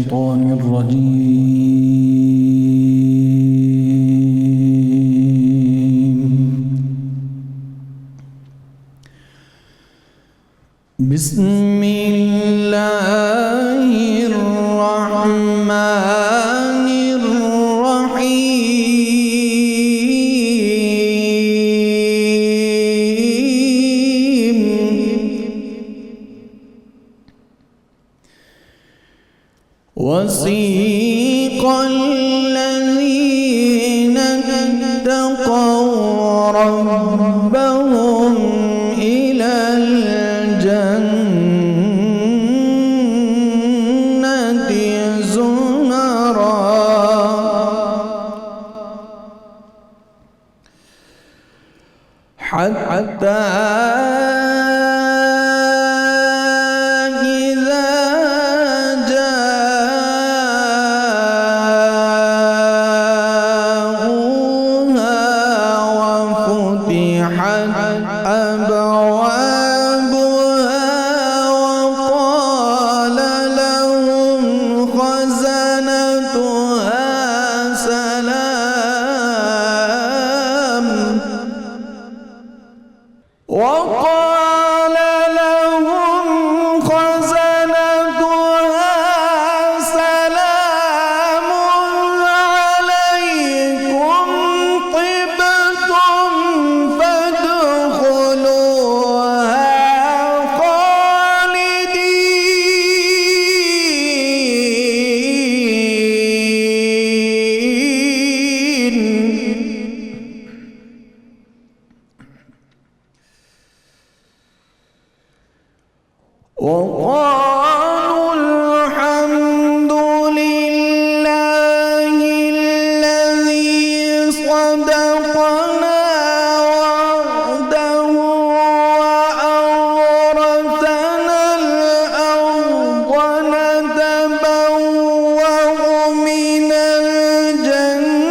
الشيطان الرجيم. بسم الله الرحمن الرحيم. وسيق الذين اتقوا ربهم إلى الجنة زمرا حتى وقال لهم خزنتها سلام عليكم طبتم فادخلوها خالدين. وقالوا الحمد لله الذي صدقنا وعده وأورثنا الأرض نتبوأ من الجنة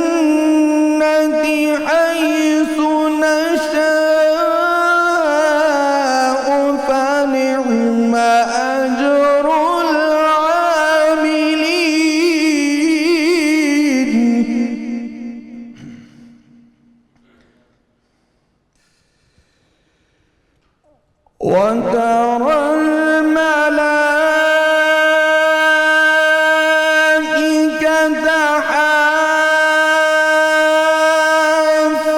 حيث نشاء فنعم أجر العاملين. وترى الملائكة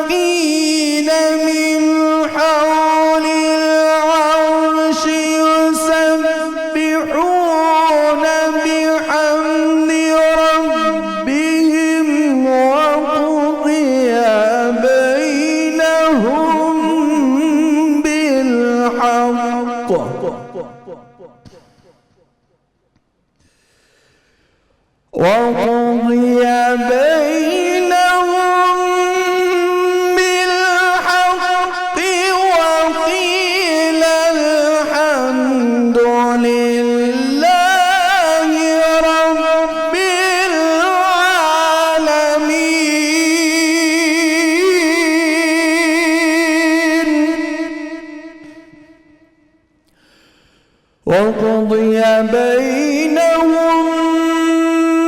حافين من حول العرش يسبحون بحمد ربهم وقضي بينهم بالحق وقيل الحمد لله رب العالمين. وقضي بينهم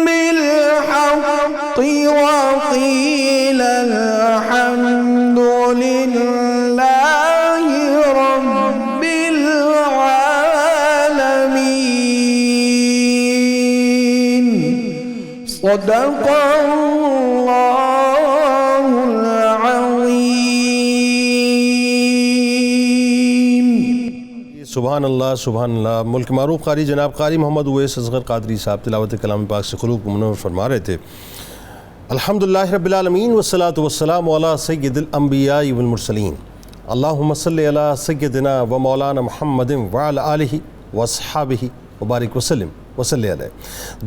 بالحق وقيل الحمد لله رب العالمين. صدق الله العظيم. سبحان اللہ سبحان اللہ. ملک معروف قاری جناب قاری محمد اویس اصغر قادری صاحب تلاوت کلام پاک سے قلوب کو منور فرما رہے تھے. الحمدللہ رب العالمین والصلاة والسلام علی سید الانبیاء والمرسلین. اللہم صلی علی سیدنا و مولانا محمد وعلی آلہ واصحابہ وبارک وسلم وصلی علیہ.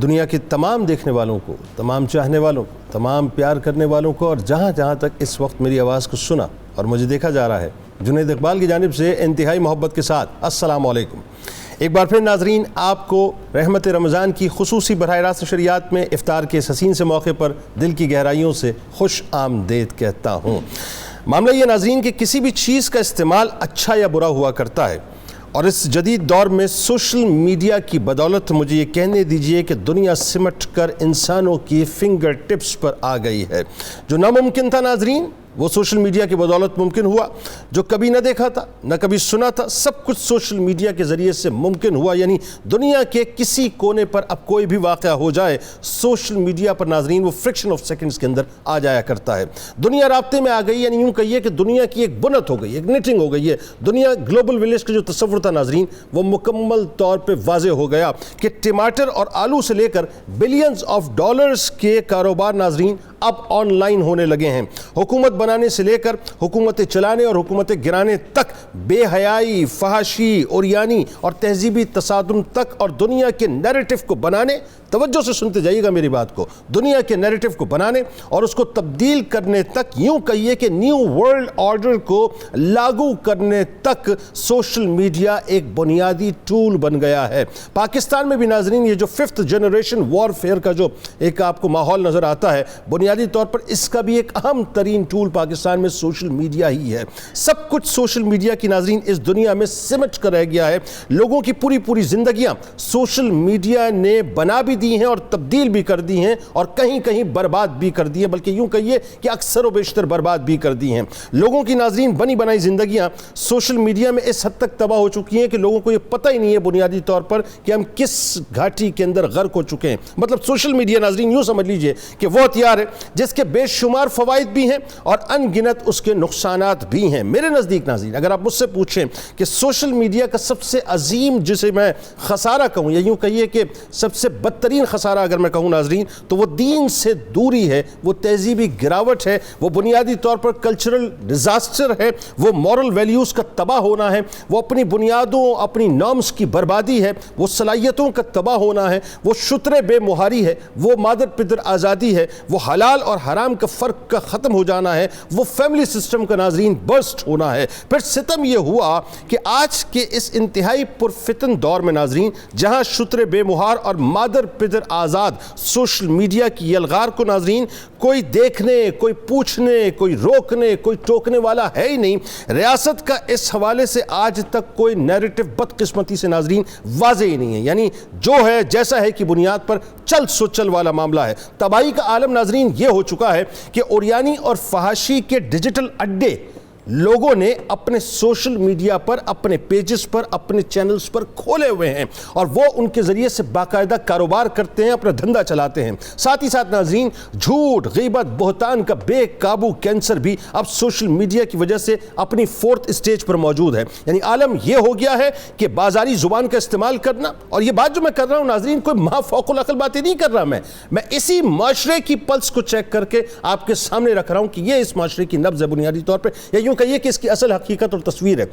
دنیا کے تمام دیکھنے والوں کو، تمام چاہنے والوں کو، تمام پیار کرنے والوں کو، اور جہاں جہاں تک اس وقت میری آواز کو سنا اور مجھے دیکھا جا رہا ہے، جنید اقبال کی جانب سے انتہائی محبت کے ساتھ السلام علیکم. ایک بار پھر ناظرین آپ کو رحمت رمضان کی خصوصی براہ راست نشریات میں افطار کے اس حسین سے موقع پر دل کی گہرائیوں سے خوش آمدید کہتا ہوں. معاملہ یہ ناظرین کہ کسی بھی چیز کا استعمال اچھا یا برا ہوا کرتا ہے، اور اس جدید دور میں سوشل میڈیا کی بدولت مجھے یہ کہنے دیجئے کہ دنیا سمٹ کر انسانوں کی فنگر ٹپس پر آ گئی ہے۔ جو ناممکن تھا ناظرین وہ سوشل میڈیا کی بدولت ممکن ہوا، جو کبھی نہ دیکھا تھا نہ کبھی سنا تھا، سب کچھ سوشل میڈیا کے ذریعے سے ممکن ہوا۔ یعنی دنیا کے کسی کونے پر اب کوئی بھی واقعہ ہو جائے سوشل میڈیا پر ناظرین وہ فرکشن آف سیکنڈز کے اندر آ جایا کرتا ہے۔ دنیا رابطے میں آ گئی، یعنی یوں کہیے کہ دنیا کی ایک بنت ہو گئی، ایک نیٹنگ ہو گئی ہے۔ دنیا گلوبل ولیج کا جو تصور تھا ناظرین وہ مکمل طور پہ واضح ہو گیا کہ ٹماٹر اور آلو سے لے کر بلینز آف ڈالرز کے کاروبار ناظرین اب آن لائن ہونے لگے ہیں۔ حکومت بنانے سے لے کر حکومتیں چلانے اور حکومتیں گرانے تک، بے حیائی، فحاشی، اوریانی اور تہذیبی تصادم تک، اور دنیا کے نیریٹو کو بنانے، توجہ سے سنتے جائیے گا میری بات کو، دنیا کے نیریٹو کو بنانے اور اس کو تبدیل کرنے تک، یوں کہیے کہ نیو ورلڈ آرڈر کو لاگو کرنے تک سوشل میڈیا ایک بنیادی ٹول بن گیا ہے۔ پاکستان میں بھی ناظرین یہ جو 5th جنریشن وارفیئر کا جو ایک آپ کو ماحول نظر آتا ہے، بنیادی طور پر اس کا بھی ایک اہم ترین ٹول پاکستان میں سوشل میڈیا ہی ہے۔ سب کچھ سوشل میڈیا کی ناظرین اس دنیا میں سمٹ کر رہ گیا ہے۔ لوگوں کی پوری زندگیاں سوشل میڈیا نے بنا بھی دی ہیں اور تبدیل بھی کر دی ہیں، اور کہیں کہیں برباد بھی کر دی ہیں، بلکہ یوں کہیے کہ اکثر و بیشتر برباد بھی کر دی ہیں۔ لوگوں کی ناظرین بنی بنائی زندگیاں سوشل میڈیا میں اس حد تک تباہ ہو چکی ہیں کہ لوگوں کو یہ پتہ ہی نہیں ہے بنیادی طور پر کہ ہم کس گھاٹی کے اندر غرق ہو چکے ہیں۔ مطلب سوشل میڈیا ناظرین یوں سمجھ لیجئے کہ وہ ہتھیار ہے جس کے بے شمار فوائد بھی ہیں اور ان گنت اس کے نقصانات بھی ہیں۔ میرے نزدیک ناظرین اگر آپ مجھ سے پوچھیں کہ سوشل میڈیا کا سب سے عظیم جسے میں خسارہ کہوں، یا یوں کہیے کہ سب سے بدترین خسارہ اگر میں کہوں ناظرین، تو وہ دین سے دوری ہے، وہ تہذیبی گراوٹ ہے، وہ بنیادی طور پر کلچرل ڈیزاسٹر ہے، وہ مورل ویلیوز کا تباہ ہونا ہے، وہ اپنی بنیادوں اپنی نارمز کی بربادی ہے، وہ صلاحیتوں کا تباہ ہونا ہے، وہ شتر بے مہاری ہے، وہ مادر پدر آزادی ہے، وہ حلال اور حرام کا فرق کا ختم ہو جانا ہے، وہ فیملی سسٹم کا ناظرین برسٹ ہونا ہے۔ پھر ستم یہ ہوا کہ آج کے اس انتہائی پرفتن دور میں ناظرین جہاں شتر بے مہار اور مادر پدر آزاد سوشل میڈیا کی یلغار کو ناظرین کوئی دیکھنے، کوئی پوچھنے، کوئی روکنے، کوئی ٹوکنے والا ہے ہی نہیں، ریاست کا اس حوالے سے آج تک کوئی نیریٹو بدقسمتی سے ناظرین واضح ہی نہیں ہے۔ یعنی جو ہے جیسا ہے کی بنیاد پر چل سو چل والا معاملہ ہے۔ تباہی کا عالم ناظرین یہ ہو چکا ہے کہ اوریانی اور فحاشی کے ڈیجیٹل اڈے لوگوں نے اپنے سوشل میڈیا پر، اپنے پیجز پر، اپنے چینلز پر کھولے ہوئے ہیں اور وہ ان کے ذریعے سے باقاعدہ کاروبار کرتے ہیں، اپنا دھندا چلاتے ہیں۔ ساتھ ہی ساتھ ناظرین جھوٹ، غیبت، بہتان کا بے قابو کینسر بھی اب سوشل میڈیا کی وجہ سے اپنی 4th اسٹیج پر موجود ہے۔ یعنی عالم یہ ہو گیا ہے کہ بازاری زبان کا استعمال کرنا، اور یہ بات جو میں کر رہا ہوں ناظرین کوئی مہا فوق العقل باتیں نہیں کر رہا، میں اسی معاشرے کی پلس کو چیک کر کے آپ کے سامنے رکھ رہا ہوں کہ یہ اس معاشرے کی نبض ہے بنیادی طور پہ، یا یوں کہیے کہ اس کی اصل حقیقت اور تصویر ہے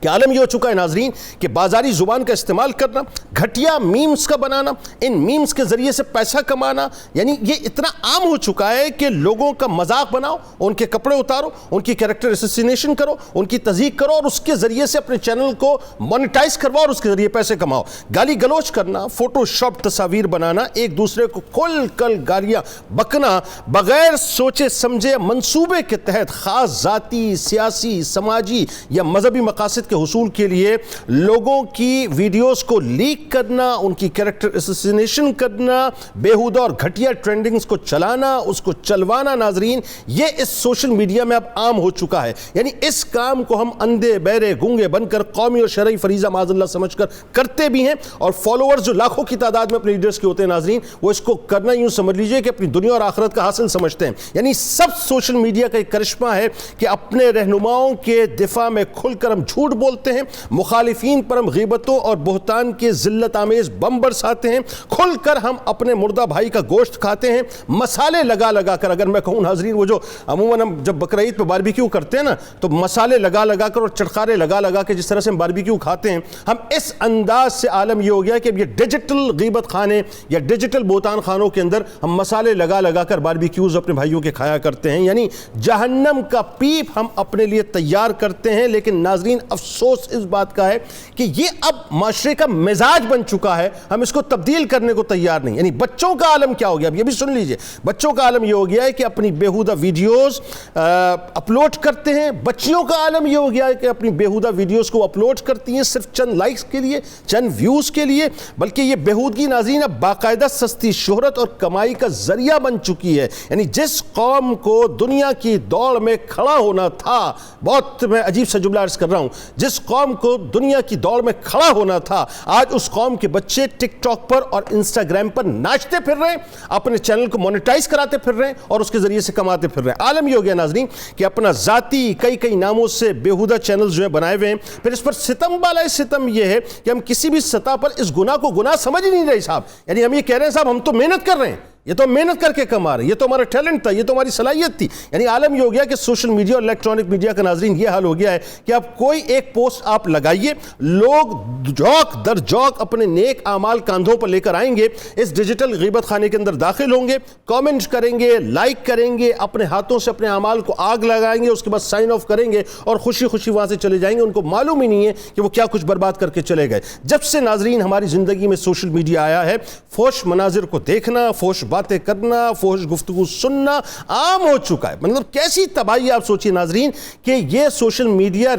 کہ عالم یہ ہو چکا ہے ناظرین کہ بازاری زبان کا استعمال کرنا، گھٹیا میمز کا بنانا، ان میمز کے ذریعے سے پیسہ کمانا، یعنی یہ اتنا عام ہو چکا ہے کہ لوگوں کا مذاق بناؤ، ان کے کپڑے اتارو، ان کی کیریکٹر اسیسینیشن کرو، ان کی تضحیق کرو اور اس کے ذریعے سے اپنے چینل کو مونیٹائز کرواؤ اور اس کے ذریعے پیسے کماؤ۔ گالی گلوچ کرنا، فوٹو شاپ تصاویر بنانا، ایک دوسرے کو کھل کل گالیاں بکنا، بغیر سوچے سمجھے منصوبے کے تحت خاص ذاتی، سیاسی، سماجی یا مذہبی مقاصد کے حصول کے لیے لوگوں کی ویڈیوز کو لیک کرنا، ان کی کیریکٹر اسیسینیشن کرنا، بیہودہ اور گھٹیا ٹرینڈنگز کو چلانا، اس کو چلوانا ناظرین یہ اس سوشل میڈیا میں اب عام ہو چکا ہے۔ یعنی اس کام کو ہم اندھے بہرے گونگے بن کر قومی اور شرعی فریضہ معاذ اللہ سمجھ کر کرتے بھی ہیں، اور فالوورز جو لاکھوں کی تعداد میں اپنے لیڈرز کے ہوتے ہیں ناظرین وہ اس کو کرنا یوں سمجھ لیجئے کہ اپنی دنیا اور آخرت کا حاصل سمجھتے ہیں۔ یعنی سب سوشل میڈیا کا ایک کرشمہ ہے کہ اپنے رہنماؤں کے دفاع میں کھل کر ہم جھوٹ بولتے ہیں، مخالفین پر ہم غیبتوں اور بہتان کے ذلت آمیز بم برساتے ہیں، کھل کر ہم اپنے مردہ بھائی کا گوشت کھاتے ہیں، مسالے لگا لگا کر، اگر میں کہوں ناظرین وہ جو عموماً ہم جب بقرعید پہ باربیکیو کرتے ہیں نا تو مسالے لگا لگا کر اور چٹخارے لگا لگا کے جس طرح سے ہم باربیکیو کھاتے ہیں، ہم اس انداز سے عالم یہ ہو گیا کہ اب یہ ڈیجیٹل غیبت خانے یا ڈیجیٹل بہتان خانوں کے اندر ہم مسالے لگا لگا کر باربیکیوز اپنے بھائیوں کے کھایا کرتے ہیں۔ یعنی جہنم کا پیپ ہم اپنے لیے تیار کرتے ہیں، لیکن ناظرین افسوس افسوس اس بات کا ہے کہ یہ اب معاشرے کا مزاج بن چکا ہے, ہم اس کو تبدیل کرنے کو تیار نہیں. یعنی بچوں کا عالم کیا ہو گیا, اب یہ بھی سن لیجئے, بچوں کا عالم یہ ہو گیا ہے کہ اپنی بیہودہ ویڈیوز اپلوڈ کرتے ہیں. بچیوں کا عالم یہ ہو گیا ہے کہ اپنی بیہودہ ویڈیوز کو اپلوڈ کرتی ہیں صرف چند لائکس کے لیے, چند ویوز کے لیے. بلکہ یہ بیہودگی ناظرین اب باقاعدہ سستی شہرت اور کمائی کا ذریعہ بن چکی ہے. یعنی جس قوم کو دنیا کی دوڑ میں کھڑا ہونا تھا, بہت میں عجیب سا جملہ عرض کر رہا ہوں, جس قوم کو دنیا کی دوڑ میں کھڑا ہونا تھا, آج اس قوم کے بچے ٹک ٹاک پر اور انسٹاگرام پر ناچتے پھر رہے ہیں, اپنے چینل کو مونیٹائز کراتے پھر رہے ہیں اور اس کے ذریعے سے کماتے پھر رہے ہیں. عالم یہ ہو گیا ناظرین کہ اپنا ذاتی کئی ناموں سے بیہودہ چینلز جو ہیں بنائے ہوئے ہیں. پھر اس پر ستم بالائے ستم یہ ہے کہ ہم کسی بھی سطح پر اس گناہ کو گناہ سمجھ ہی نہیں رہے صاحب. یعنی ہم یہ کہہ رہے ہیں صاحب ہم تو محنت کر رہے ہیں, یہ تو محنت کر کے کما رہے ہیں, یہ تو ہمارا ٹیلنٹ تھا, یہ تو ہماری صلاحیت تھی. یعنی عالم یہ ہو گیا کہ سوشل میڈیا اور الیکٹرانک میڈیا کا ناظرین یہ حال ہو گیا ہے کہ اب کوئی ایک پوسٹ آپ لگائیے, لوگ جوک در جوک اپنے نیک اعمال کاندھوں پر لے کر آئیں گے, اس ڈیجیٹل غیبت خانے کے اندر داخل ہوں گے, کامنٹ کریں گے, لائک کریں گے, اپنے ہاتھوں سے اپنے اعمال کو آگ لگائیں گے, اس کے بعد سائن آف کریں گے اور خوشی خوشی وہاں سے چلے جائیں گے. ان کو معلوم ہی نہیں ہے کہ وہ کیا کچھ برباد کر کے چلے گئے. جب سے ناظرین ہماری زندگی میں سوشل میڈیا آیا ہے, فحش مناظر کو دیکھنا, فحش باتیں کرنا, فحش گفتگو سننا عام ہو چکا ہے. مطلب کیسی تباہی آپ سوچیے ناظرین کہ یہ سوشل میڈیا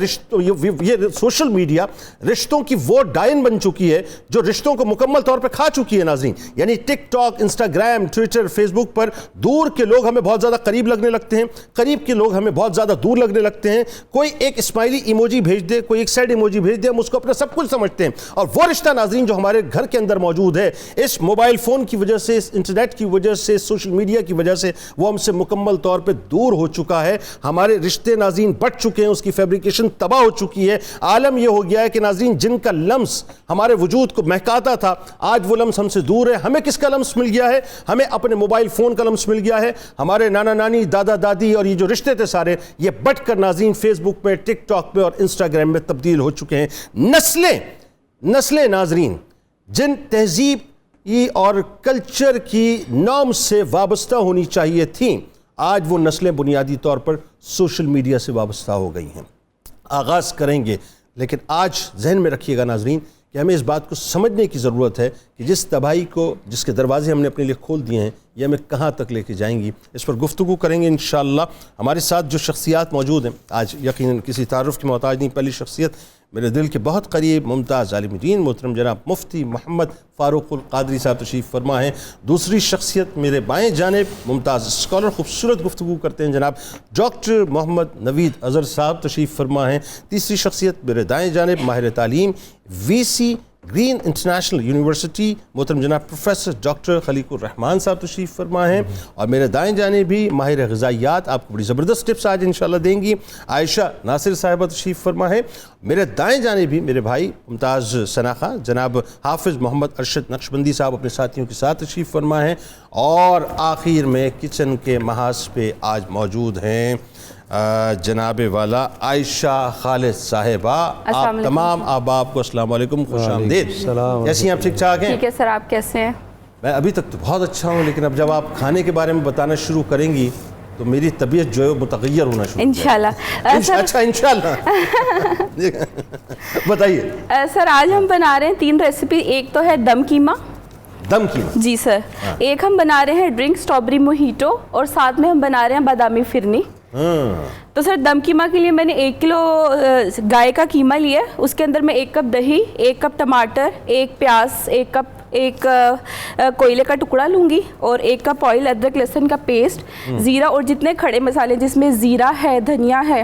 رشتوں کی وہ ڈائن بن چکی ہے جو رشتوں کو مکمل طور پہ کھا چکی ہے ناظرین. یعنی ٹک ٹاک, انسٹاگرام, ٹویٹر, فیس بک پر دور کے لوگ ہمیں بہت زیادہ قریب لگنے لگتے ہیں, قریب کے لوگ ہمیں بہت زیادہ دور لگنے لگتے ہیں. کوئی ایک اسمائلی ایموجی بھیج دے, کوئی ایک سیڈ ایموجی بھیج دے, ہم اس کو اپنا سب کچھ سمجھتے ہیں. اور وہ رشتہ ناظرین جو ہمارے گھر کے اندر موجود ہے, اس موبائل فون کی وجہ سے, اس انٹرنیٹ کی وجہ سے, سوشل میڈیا کی وجہ سے وہ ہم سے مکمل طور پہ دور ہو چکا ہے. ہمارے رشتے ناظرین بٹ چکے ہیں, اس کی فیبریکیشن تباہ ہو چکی ہے. عالم یہ ہو گیا ہے کہ ناظرین جن کا لمس ہمارے وجود کو مہکاتا تھا, آج وہ لمس ہم سے دور ہے. ہمیں کس کا لمس مل گیا ہے؟ ہمیں اپنے موبائل فون کا لمس مل گیا ہے. ہمارے نانا نانی, دادا دادی اور یہ جو رشتے تھے سارے, یہ بٹ کر ناظرین فیس بک پہ, ٹک ٹاک پہ اور انسٹاگرام میں تبدیل ہو چکے ہیں. نسلیں ناظرین جن تہذیب اور کلچر کی نام سے وابستہ ہونی چاہیے تھیں, آج وہ نسلیں بنیادی طور پر سوشل میڈیا سے وابستہ ہو گئی ہیں. آغاز کریں گے, لیکن آج ذہن میں رکھیے گا ناظرین کہ ہمیں اس بات کو سمجھنے کی ضرورت ہے کہ جس تباہی کو, جس کے دروازے ہم نے اپنے لیے کھول دیے ہیں, یہ ہمیں کہاں تک لے کے جائیں گی. اس پر گفتگو کریں گے انشاءاللہ. ہمارے ساتھ جو شخصیات موجود ہیں آج, یقیناً کسی تعارف کی محتاج نہیں, پہلی شخصیت میرے دل کے بہت قریب, ممتاز عالم دین محترم جناب مفتی محمد فاروق القادری صاحب تشریف فرما ہیں. دوسری شخصیت میرے بائیں جانب ممتاز اسکالر, خوبصورت گفتگو کرتے ہیں جناب ڈاکٹر محمد نوید اظہر صاحب تشریف فرما ہیں. تیسری شخصیت میرے دائیں جانب ماہر تعلیم, وی سی گرین انٹرنیشنل یونیورسٹی محترم جناب پروفیسر ڈاکٹر خلیق الرحمان صاحب تشریف فرما ہیں. اور میرے دائیں جانب بھی ماہر غذائیات, آپ کو بڑی زبردست ٹپس آج انشاءاللہ دیں گی, عائشہ ناصر صاحبہ تشریف فرما ہے. میرے دائیں جانب بھی میرے بھائی ممتاز ثناء جناب حافظ محمد ارشد نقشبندی صاحب اپنے ساتھیوں کے ساتھ تشریف فرما ہیں. اور آخر میں کچن کے محاذ پہ آج موجود ہیں جناب والا عائشہ خالد صاحبہ. آپ تمام احباب کو السلام علیکم, خوش آمدید. کیسی ہیں آپ؟ ٹھیک ٹھاک ہیں؟ ٹھیک ہے سر, آپ کیسے ہیں؟ میں ابھی تک تو بہت اچھا ہوں, لیکن اب جب آپ کھانے کے بارے میں بتانا شروع کریں گی تو میری طبیعت جو ہے متغیر ہونا شروع انشاءاللہ. اچھا انشاءاللہ بتائیے سر. آج ہم بنا رہے ہیں 3 ریسیپی. ایک تو ہے دم کیما. دم کیما جی سر. ایک ہم بنا رہے ہیں ڈرنک اسٹرابری موہیٹو, اور ساتھ میں ہم بنا رہے ہیں بادامی فرنی. تو سر دم کیما کے لیے میں نے 1 کلو گائے کا قیمہ لیا. اس کے اندر میں 1 کپ دہی, 1 کپ ٹماٹر, 1 پیاز, 1 کپ ایک کوئلے کا ٹکڑا لوں گی, اور 1 کپ آئل, ادرک لہسن کا پیسٹ, زیرہ, اور جتنے کھڑے مسالے جس میں زیرہ ہے, دھنیا ہے,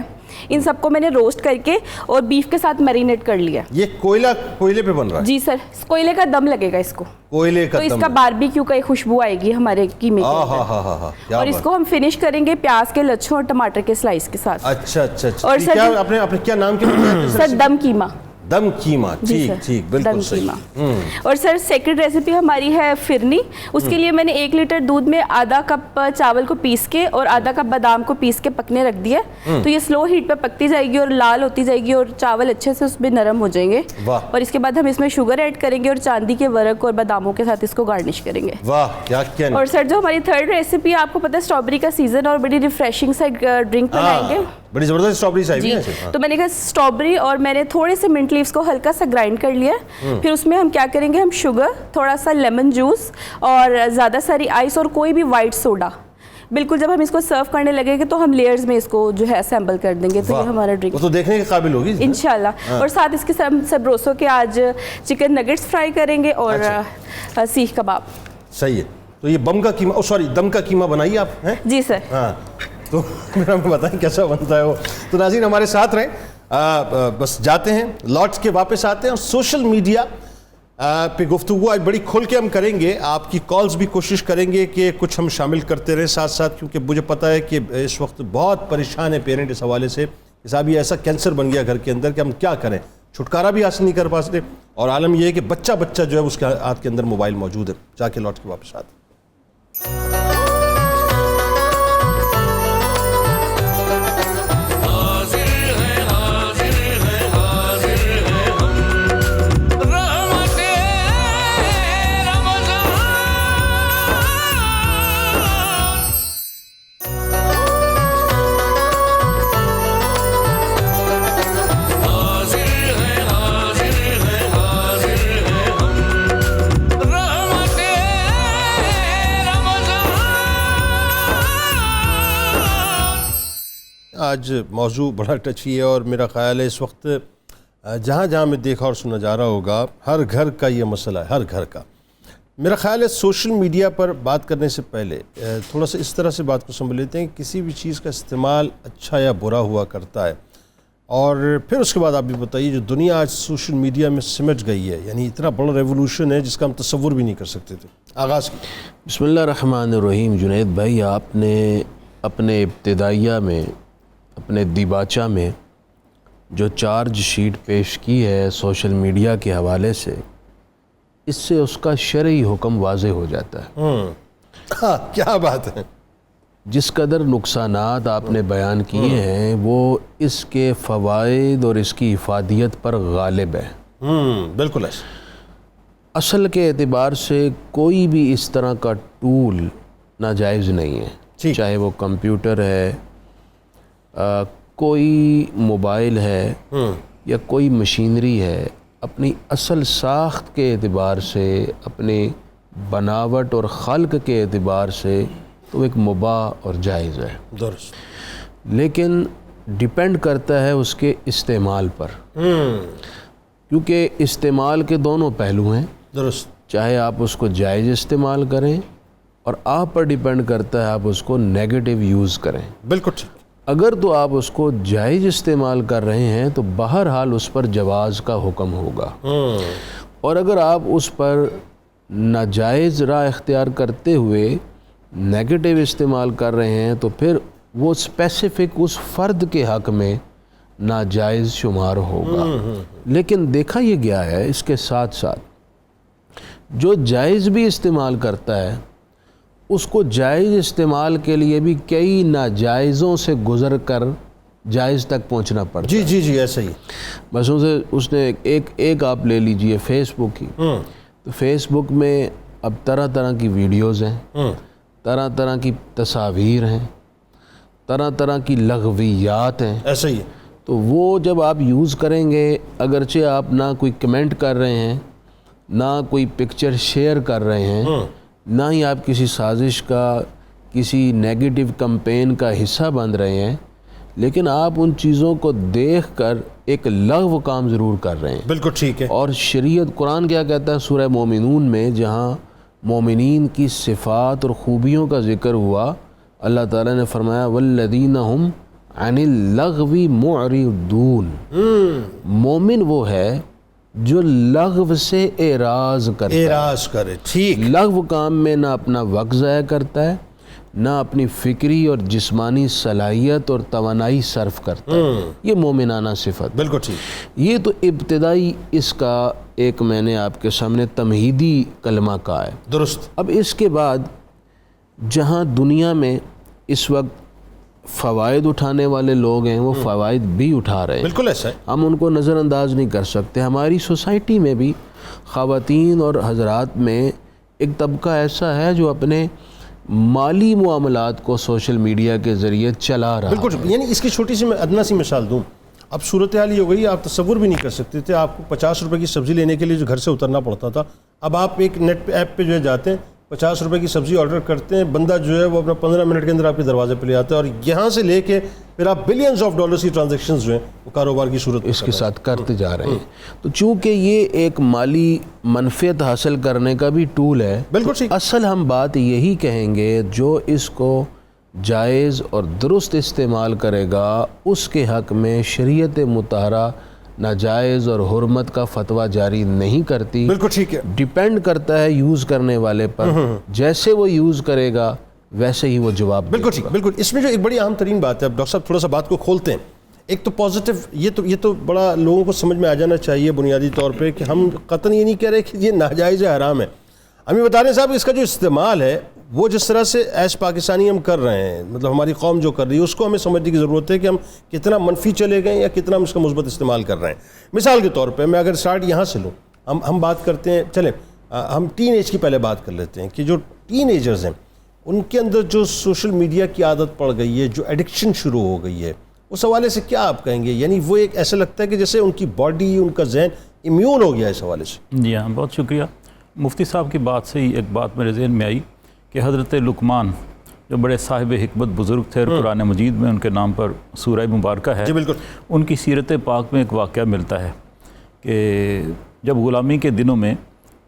ان سب کو میں نے روسٹ کر کے اور بیف کے ساتھ میرینیٹ کر لیا. یہ کوئلے پہ بن رہا ہے؟ جی سر, کوئلے کا دم لگے گا اس کو, کوئلے کا تو اس کا باربیکیو کا ایک خوشبو آئے گی ہمارے قیمے کے اندر. اور اس کو ہم فنش کریں گے پیاز کے لچھوں اور ٹماٹر کے سلائس کے ساتھ. اچھا اچھا. اور سر آپ نے کیا نام کیا سر؟ دم کیما. دم کیما. ٹھیک بالکل صحیح. اور سر سیکرٹ ریسیپی ہماری ہے فرنی. اس کے لیے میں نے 1 لیٹر دودھ میں آدھا کپ چاول کو پیس کے اور آدھا کپ بادام کو پیس کے پکنے رکھ دیا. تو یہ سلو ہیٹ پہ پکتی جائے گی اور لال ہوتی جائے گی, اور چاول اچھے سے اس میں نرم ہو جائیں گے. اور اس کے بعد ہم اس میں شوگر ایڈ کریں گے اور چاندی کے ورق اور باداموں کے ساتھ اس کو گارنش کریں گے. اور سر جو ہماری 3rd ریسیپی, آپ کو پتہ ہے اسٹرابری کا سیزن اور بڑی ریفریشنگ سا ڈرنک بنائیں گے. بڑی زبردست اسٹرابری چاہیے جی ایسے. تو میں نے کہا اسٹرابری اور میں نے تھوڑے سے منٹ لیوز کو ہلکا سا گرائنڈ کر لیا. پھر اس میں ہم کیا کریں گے, ہم شوگر, تھوڑا سا لیمن جوس اور زیادہ ساری آئس اور کوئی بھی وائٹ سوڈا, بالکل جب ہم اس کو سرو کرنے لگیں گے تو ہم لیئرز میں اس کو جو ہے اسمبل کر دیں گے. تو یہ ہمارا ڈرنک وہ تو دیکھنے کے قابل ہوگی انشاءاللہ. اور ساتھ اس کے سب روسوں کے آج چکن نگٹس فرائی کریں گے اور سیخ کباب. صحیح ہے. تو یہ بم کا قیمہ, سوری دم کا قیمہ بنائیے آپ ہیں؟ جی سر. ہاں تو میرا بتائیں کیسا بنتا ہے وہ. تو ناظرین ہمارے ساتھ رہیں, بس جاتے ہیں, لوٹ کے واپس آتے ہیں اور سوشل میڈیا پہ گفتگو آج بڑی کھول کے ہم کریں گے. آپ کی کالز بھی کوشش کریں گے کہ کچھ ہم شامل کرتے رہیں ساتھ ساتھ, کیونکہ مجھے پتہ ہے کہ اس وقت بہت پریشان ہے پیرنٹ اس حوالے سے. صاحب یہ ایسا کینسر بن گیا گھر کے اندر کہ ہم کیا کریں, چھٹکارا بھی حاصل نہیں کر پاتے, اور عالم یہ ہے کہ بچہ جو ہے اس کے ہاتھ کے اندر موبائل موجود ہے. جا کے لوٹ کے واپس آتے ہیں. آج موضوع بڑا ٹچی ہے اور میرا خیال ہے اس وقت جہاں جہاں میں دیکھا اور سنا جا رہا ہوگا ہر گھر کا یہ مسئلہ ہے, ہر گھر کا. میرا خیال ہے سوشل میڈیا پر بات کرنے سے پہلے تھوڑا سا اس طرح سے بات کو سمجھ لیتے ہیں کہ کسی بھی چیز کا استعمال اچھا یا برا ہوا کرتا ہے, اور پھر اس کے بعد آپ بھی بتائیے جو دنیا آج سوشل میڈیا میں سمٹ گئی ہے, یعنی اتنا بڑا ریولوشن ہے جس کا ہم تصور بھی نہیں کر سکتے تھے. آغاز کی. بسم اللہ الرحمن الرحیم. جنید بھائی, آپ نے اپنے ابتدائیہ میں, اپنے دیباچہ میں جو چارج شیٹ پیش کی ہے سوشل میڈیا کے حوالے سے, اس سے اس کا شرعی حکم واضح ہو جاتا ہے. ہاں کیا بات ہے. جس قدر نقصانات آپ نے بیان کیے ہیں وہ اس کے فوائد اور اس کی افادیت پر غالب ہے. بالکل ایسا. اصل کے اعتبار سے کوئی بھی اس طرح کا ٹول ناجائز نہیں ہے, چاہے وہ کمپیوٹر ہے, کوئی موبائل ہے یا کوئی مشینری ہے. اپنی اصل ساخت کے اعتبار سے, اپنی بناوٹ اور خلق کے اعتبار سے تو ایک مباح اور جائز ہے. درست. لیکن ڈیپینڈ کرتا ہے اس کے استعمال پر, کیونکہ استعمال کے دونوں پہلو ہیں. درست. چاہے آپ اس کو جائز استعمال کریں, اور آپ پر ڈیپینڈ کرتا ہے آپ اس کو نیگیٹو یوز کریں. بالکل ٹھیک. اگر تو آپ اس کو جائز استعمال کر رہے ہیں تو بہرحال اس پر جواز کا حکم ہوگا, اور اگر آپ اس پر ناجائز راہ اختیار کرتے ہوئے نیگیٹو استعمال کر رہے ہیں تو پھر وہ اسپیسیفک اس فرد کے حق میں ناجائز شمار ہوگا. لیکن دیکھا یہ گیا ہے اس کے ساتھ ساتھ جو جائز بھی استعمال کرتا ہے اس کو جائز استعمال کے لیے بھی کئی ناجائزوں سے گزر کر جائز تک پہنچنا پڑتا ہے. جی ایسا ہی. بس اس نے ایک آپ لے لیجئے فیس بک کی, تو فیس بک میں اب طرح طرح کی ویڈیوز ہیں, طرح طرح کی تصاویر ہیں, طرح طرح کی لغویات ہیں. ایسا ہی. تو وہ جب آپ یوز کریں گے, اگرچہ آپ نہ کوئی کمنٹ کر رہے ہیں, نہ کوئی پکچر شیئر کر رہے ہیں, نہ ہی آپ کسی سازش کا, کسی نیگیٹو کمپین کا حصہ بن رہے ہیں, لیکن آپ ان چیزوں کو دیکھ کر ایک لغو کام ضرور کر رہے ہیں. بالکل ٹھیک ہے. اور شریعت قرآن کیا کہتا ہے سورہ مومنون میں, جہاں مومنین کی صفات اور خوبیوں کا ذکر ہوا, اللہ تعالیٰ نے فرمایا والذین ہم عن اللغو معرضون. مومن وہ ہے جو لغو سے اعراض کرے. ٹھیک. لغو کام میں نہ اپنا وقت ضائع کرتا ہے, نہ اپنی فکری اور جسمانی صلاحیت اور توانائی صرف کرتا ہے. یہ مومنانہ صفت. بالکل ٹھیک. یہ تو ابتدائی اس کا ایک میں نے آپ کے سامنے تمہیدی کلمہ کہا ہے. درست. اب اس کے بعد جہاں دنیا میں اس وقت فوائد اٹھانے والے لوگ ہیں وہ فوائد بھی اٹھا رہے ہیں. بالکل ایسا ہے. ہم ان کو نظر انداز نہیں کر سکتے. ہماری سوسائٹی میں بھی خواتین اور حضرات میں ایک طبقہ ایسا ہے جو اپنے مالی معاملات کو سوشل میڈیا کے ذریعے چلا رہا ہے. بالکل. یعنی اس کی چھوٹی سی میں ادنا سی مثال دوں. اب صورتحال یہ ہو گئی, آپ تصور بھی نہیں کر سکتے تھے, آپ کو 50 روپے کی سبزی لینے کے لیے جو گھر سے اترنا پڑتا تھا, اب آپ ایک نیٹ ایپ پہ جو ہے جاتے ہیں, 50 روپے کی سبزی آرڈر کرتے ہیں, بندہ جو ہے وہ اپنا 15 منٹ کے اندر آپ کے دروازے پہ لے آتا ہے, اور یہاں سے لے کے پھر آپ بلینز آف ڈالرز کی ٹرانزیکشنز جو ہیں وہ کاروبار کی صورت اس کے ساتھ کرتے جا رہے ہیں. تو چونکہ یہ ایک مالی منفعت حاصل کرنے کا بھی ٹول ہے, بالکل ٹھیک. اصل ہم بات یہی کہیں گے جو اس کو جائز اور درست استعمال کرے گا اس کے حق میں شریعت مطہرہ ناجائز اور حرمت کا فتویٰ جاری نہیں کرتی. بالکل ٹھیک ہے. ڈیپینڈ کرتا ہے یوز کرنے والے پر, جیسے وہ یوز کرے گا ویسے ہی وہ جواب دے گا. بالکل ٹھیک. بالکل. اس میں جو ایک بڑی اہم ترین بات ہے, اب ڈاکٹر صاحب تھوڑا سا بات کو کھولتے ہیں. ایک تو پازیٹیو, یہ تو بڑا لوگوں کو سمجھ میں آ جانا چاہیے بنیادی طور پہ کہ ہم قطعاً یہ نہیں کہہ رہے کہ یہ ناجائز ہے, حرام ہے. ہم یہ بتا رہے ہیں صاحب اس کا جو استعمال ہے وہ جس طرح سے ایز پاکستانی ہم کر رہے ہیں, مطلب ہماری قوم جو کر رہی ہے, اس کو ہمیں سمجھنے کی ضرورت ہے کہ ہم کتنا منفی چلے گئے یا کتنا ہم اس کا مثبت استعمال کر رہے ہیں. مثال کے طور پہ میں اگر اسٹارٹ یہاں سے لوں, ہم بات کرتے ہیں, چلیں ہم ٹین ایج کی پہلے بات کر لیتے ہیں کہ جو ٹین ایجرز ہیں ان کے اندر جو سوشل میڈیا کی عادت پڑ گئی ہے, جو ایڈکشن شروع ہو گئی ہے, اس حوالے سے کیا آپ کہیں گے؟ یعنی وہ ایک ایسا لگتا ہے کہ جیسے ان کی باڈی, ان کا ذہن امیون ہو گیا اس حوالے سے. جی ہاں, بہت شکریہ. مفتی صاحب کی بات سے ہی ایک بات میرے ذہن میں آئی کہ حضرت لقمان جو بڑے صاحب حکمت بزرگ تھے, اور قرآن مجید میں ان کے نام پر سورہ مبارکہ ہے. جی بالکل. ان کی سیرت پاک میں ایک واقعہ ملتا ہے کہ جب غلامی کے دنوں میں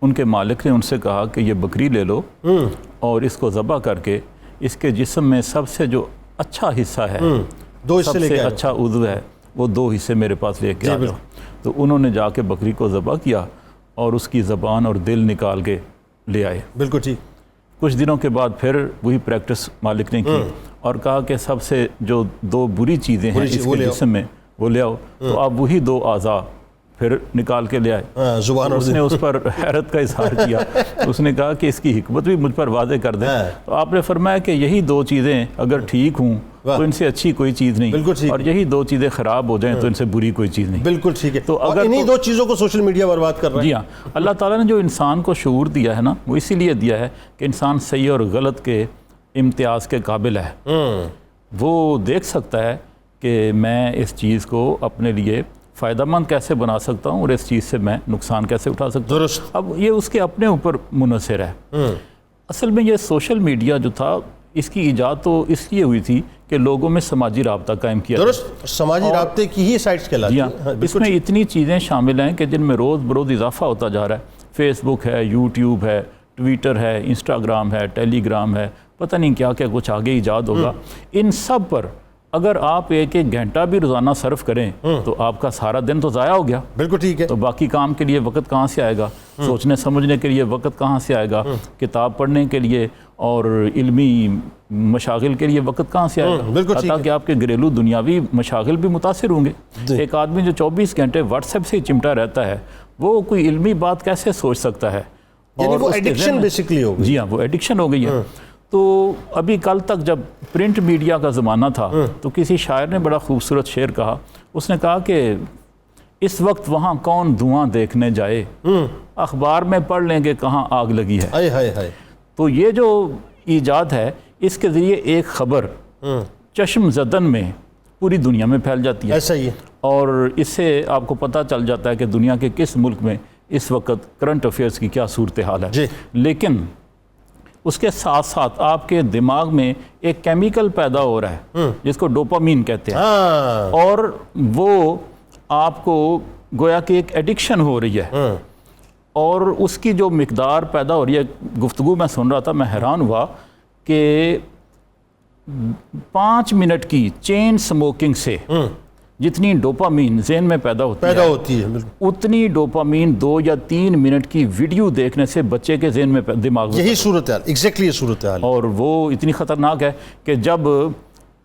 ان کے مالک نے ان سے کہا کہ یہ بکری لے لو اور اس کو ذبح کر کے اس کے جسم میں سب سے جو اچھا حصہ ہے, سب سے اچھا عضو ہے, وہ 2 حصے میرے پاس لے کے آ جاؤ. تو انہوں نے جا کے بکری کو ذبح کیا اور اس کی زبان اور دل نکال کے لے آئے. بالکل ٹھیک. کچھ دنوں کے بعد پھر وہی پریکٹس مالک نے کی اور کہا کہ سب سے جو 2 بری چیزیں ہیں اس کے جسم میں وہ لے آؤ. تو آپ وہی 2 اعضاء پھر نکال کے لے آئے. زبان اور اس نے اس پر حیرت کا اظہار کیا. اس نے کہا کہ اس کی حکمت بھی مجھ پر واضح کر دیں. تو آپ نے فرمایا کہ یہی 2 چیزیں اگر ٹھیک ہوں تو ان سے اچھی کوئی چیز نہیں, اور یہی 2 چیزیں خراب ہو جائیں تو ان سے بری کوئی چیز نہیں. بالکل ٹھیک ہے. تو اگر انہی 2 چیزوں کو سوشل میڈیا برباد کر رہا ہے. جی ہاں, اللہ تعالیٰ نے جو انسان کو شعور دیا ہے نا, وہ اسی لیے دیا ہے کہ انسان صحیح اور غلط کے امتیاز کے قابل ہے. وہ دیکھ سکتا ہے کہ میں اس چیز کو اپنے لیے فائدہ مند کیسے بنا سکتا ہوں اور اس چیز سے میں نقصان کیسے اٹھا سکتا ہوں. درست. اب یہ اس کے اپنے اوپر منحصر ہے. اصل میں یہ سوشل میڈیا جو تھا اس کی ایجاد تو اس لیے ہوئی تھی کہ لوگوں میں سماجی رابطہ قائم کیا. درست. سماجی رابطے کی ہی سائٹس کہلاتی ہیں. اس میں اتنی چیزیں شامل ہیں کہ جن میں روز بروز اضافہ ہوتا جا رہا ہے. فیس بک ہے, یوٹیوب ہے, ٹویٹر ہے, انسٹاگرام ہے, ٹیلی گرام ہے, پتہ نہیں کیا کیا کچھ آگے ایجاد ہوگا. ان سب پر اگر آپ 1 گھنٹہ بھی روزانہ صرف کریں تو آپ کا سارا دن تو ضائع ہو گیا. بالکل ٹھیک ہے. تو باقی کام کے لیے وقت کہاں سے آئے گا؟ سوچنے سمجھنے کے لیے وقت کہاں سے آئے گا؟ کتاب پڑھنے کے لیے اور علمی مشاغل کے لیے وقت کہاں سے آئے گا؟ حتیٰ کہ آپ کے گھریلو دنیاوی مشاغل بھی متاثر ہوں گے. ایک آدمی جو 24 گھنٹے واٹس ایپ سے ہی چمٹا رہتا ہے وہ کوئی علمی بات کیسے سوچ سکتا ہے؟ یعنی وہ ایڈکشن بیسکلی ہو گئی. جی ہاں, وہ ایڈکشن ہو گئی ہے. تو ابھی کل تک جب پرنٹ میڈیا کا زمانہ تھا تو کسی شاعر نے بڑا خوبصورت شعر کہا. اس نے کہا کہ اس وقت وہاں کون دھواں دیکھنے جائے, اخبار میں پڑھ لیں گے کہاں آگ لگی ہے. تو یہ جو ایجاد ہے اس کے ذریعے ایک خبر چشم زدن میں پوری دنیا میں پھیل جاتی ہے. ایسا ہی ہے. اور اس سے آپ کو پتہ چل جاتا ہے کہ دنیا کے کس ملک میں اس وقت کرنٹ افیئرز کی کیا صورتحال ہے. لیکن اس کے ساتھ ساتھ آپ کے دماغ میں ایک کیمیکل پیدا ہو رہا ہے جس کو ڈوپامین کہتے ہیں, اور وہ آپ کو گویا کہ ایک ایڈکشن ہو رہی ہے. اور اس کی جو مقدار پیدا ہو رہی ہے, گفتگو میں سن رہا تھا, میں حیران ہوا کہ 5 منٹ کی چین سموکنگ سے جتنی ڈوپامین ذہن میں پیدا ہوتی ہے اتنی ڈوپامین 2 یا 3 منٹ کی ویڈیو دیکھنے سے بچے کے ذہن میں دماغ میں یہی صورتحال, ایگزیکٹلی یہ صورتحال. اور وہ اتنی خطرناک ہے کہ جب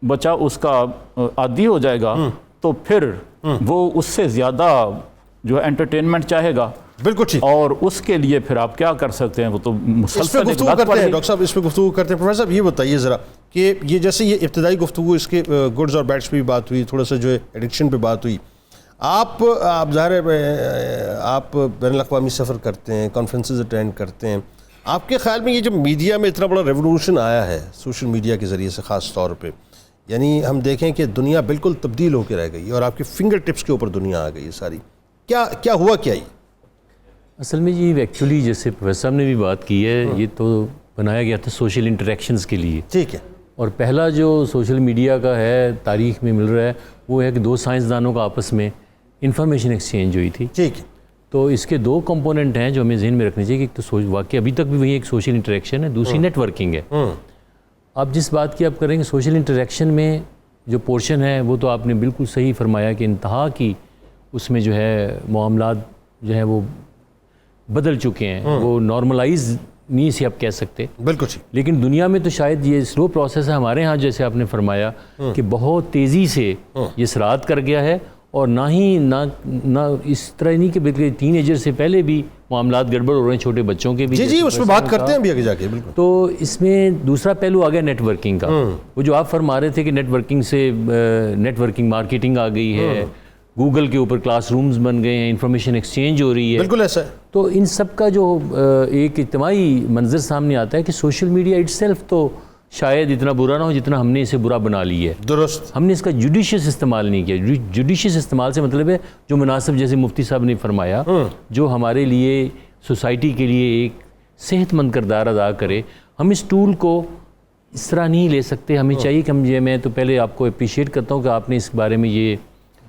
بچہ اس کا عادی ہو جائے گا تو پھر وہ اس سے زیادہ جو انٹرٹینمنٹ چاہے گا. بالکل ٹھیک. اور اس کے لیے پھر آپ کیا کر سکتے ہیں؟ وہ تو مسلسل گفتگو کرتے ہیں. ڈاکٹر صاحب اس پہ گفتگو کرتے ہیں. پروفیسر صاحب یہ بتائیے ذرا کہ یہ جیسے یہ ابتدائی گفتگو اس کے گڈز اور بیڈس پہ بھی بات ہوئی, تھوڑا سا جو ہے ایڈکشن پہ بات ہوئی. آپ ظاہر ہے آپ بین الاقوامی سفر کرتے ہیں, کانفرنسز اٹینڈ کرتے ہیں, آپ کے خیال میں یہ جو میڈیا میں اتنا بڑا ریولوشن آیا ہے سوشل میڈیا کے ذریعے سے خاص طور پہ، یعنی ہم دیکھیں کہ دنیا بالکل تبدیل ہو کے رہ گئی اور آپ کے فنگر ٹپس کے اوپر دنیا آ گئی ہے ساری، کیا ہوا کیا یہ؟ اصل میں یہ ایکچولی جیسے پروفیسر صاحب نے بھی بات کی ہے، یہ تو بنایا گیا تھا سوشل انٹریکشنز کے لیے، ٹھیک ہے، اور پہلا جو سوشل میڈیا کا ہے تاریخ میں مل رہا ہے وہ ہے کہ دو سائنسدانوں کا آپس میں انفارمیشن ایکسچینج ہوئی تھی. ٹھیک ہے. تو اس کے دو کمپوننٹ ہیں جو ہمیں ذہن میں رکھنے چاہیے کہ ایک تو واقعی ابھی تک بھی وہی ایک سوشل انٹریکشن ہے، دوسری نیٹ ورکنگ ہے. آپ جس بات کی آپ کریں گے سوشل انٹریکشن میں جو پورشن ہے وہ تو آپ نے بالکل صحیح فرمایا کہ انتہا کی اس میں جو ہے معاملات جو ہیں وہ بدل چکے ہیں، وہ نارملائز نہیں سے آپ کہہ سکتے. بالکل ٹھیک. لیکن دنیا میں تو شاید یہ سلو پروسیس ہے، ہمارے ہاں جیسے آپ نے فرمایا کہ بہت تیزی سے یہ سرعت کر گیا ہے، اور نہ اس طرح نہیں کہ بلکہ ٹین ایجر سے پہلے بھی معاملات گڑبڑ ہو رہے ہیں، چھوٹے بچوں کے بھی. جی اس پہ بات کرتے ہیں ابھی آگے جا کے. بالکل. تو اس میں دوسرا پہلو آ گیا نیٹ ورکنگ کا. وہ جو آپ فرما رہے تھے کہ نیٹ ورکنگ سے نیٹ ورکنگ مارکیٹنگ آ گئی ہے، گوگل کے اوپر کلاس رومز بن گئے ہیں، انفارمیشن ایکسچینج ہو رہی ہے. بالکل ایسا ہے. تو ان سب کا جو ایک اجتماعی منظر سامنے آتا ہے کہ سوشل میڈیا اٹ سیلف تو شاید اتنا برا نہ ہو جتنا ہم نے اسے برا بنا لی ہے. درست. ہم نے اس کا جوڈیشیس استعمال نہیں کیا. جوڈیشیس استعمال سے مطلب ہے جو مناسب، جیسے مفتی صاحب نے فرمایا، جو ہمارے لیے سوسائٹی کے لیے ایک صحت مند کردار ادا کرے. ہم اس ٹول کو اس طرح نہیں لے سکتے. ہمیں چاہیے کہ میں تو پہلے آپ کو اپریشیٹ کرتا ہوں کہ آپ نے اس بارے میں یہ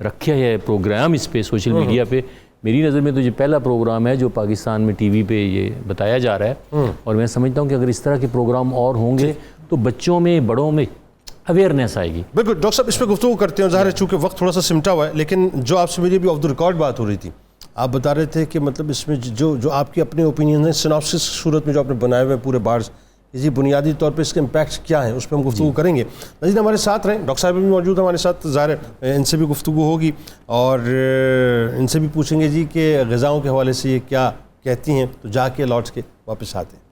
رکھا ہے پروگرام اس پہ سوشل میڈیا پہ. میری نظر میں تو یہ پہلا پروگرام ہے جو پاکستان میں ٹی وی پہ یہ بتایا جا رہا ہے، اور میں سمجھتا ہوں کہ اگر اس طرح کے پروگرام اور ہوں گے تو بچوں میں بڑوں میں اویئرنیس آئے گی. بالکل. ڈاکٹر صاحب اس پہ گفتگو کرتے ہیں، ظاہر ہے چونکہ وقت تھوڑا سا سمٹا ہوا ہے، لیکن جو آپ سے میری بھی آف دا ریکارڈ بات ہو رہی تھی، آپ بتا رہے تھے کہ مطلب اس میں جو آپ کے اپنے اوپینین ہیں سیناپسس صورت میں جو آپ نے بنائے ہوئے پورے بارز، اسی بنیادی طور پہ اس کے امپیکٹس کیا ہیں اس پہ ہم گفتگو کریں گے. مزید ہمارے ساتھ رہیں، ڈاکٹر صاحب بھی موجود ہیں ہمارے ساتھ، ظاہر ہے ان سے بھی گفتگو ہوگی اور ان سے بھی پوچھیں گے جی کہ غذاؤں کے حوالے سے یہ کیا کہتی ہیں. تو جا کے لوٹ کے واپس آتے ہیں.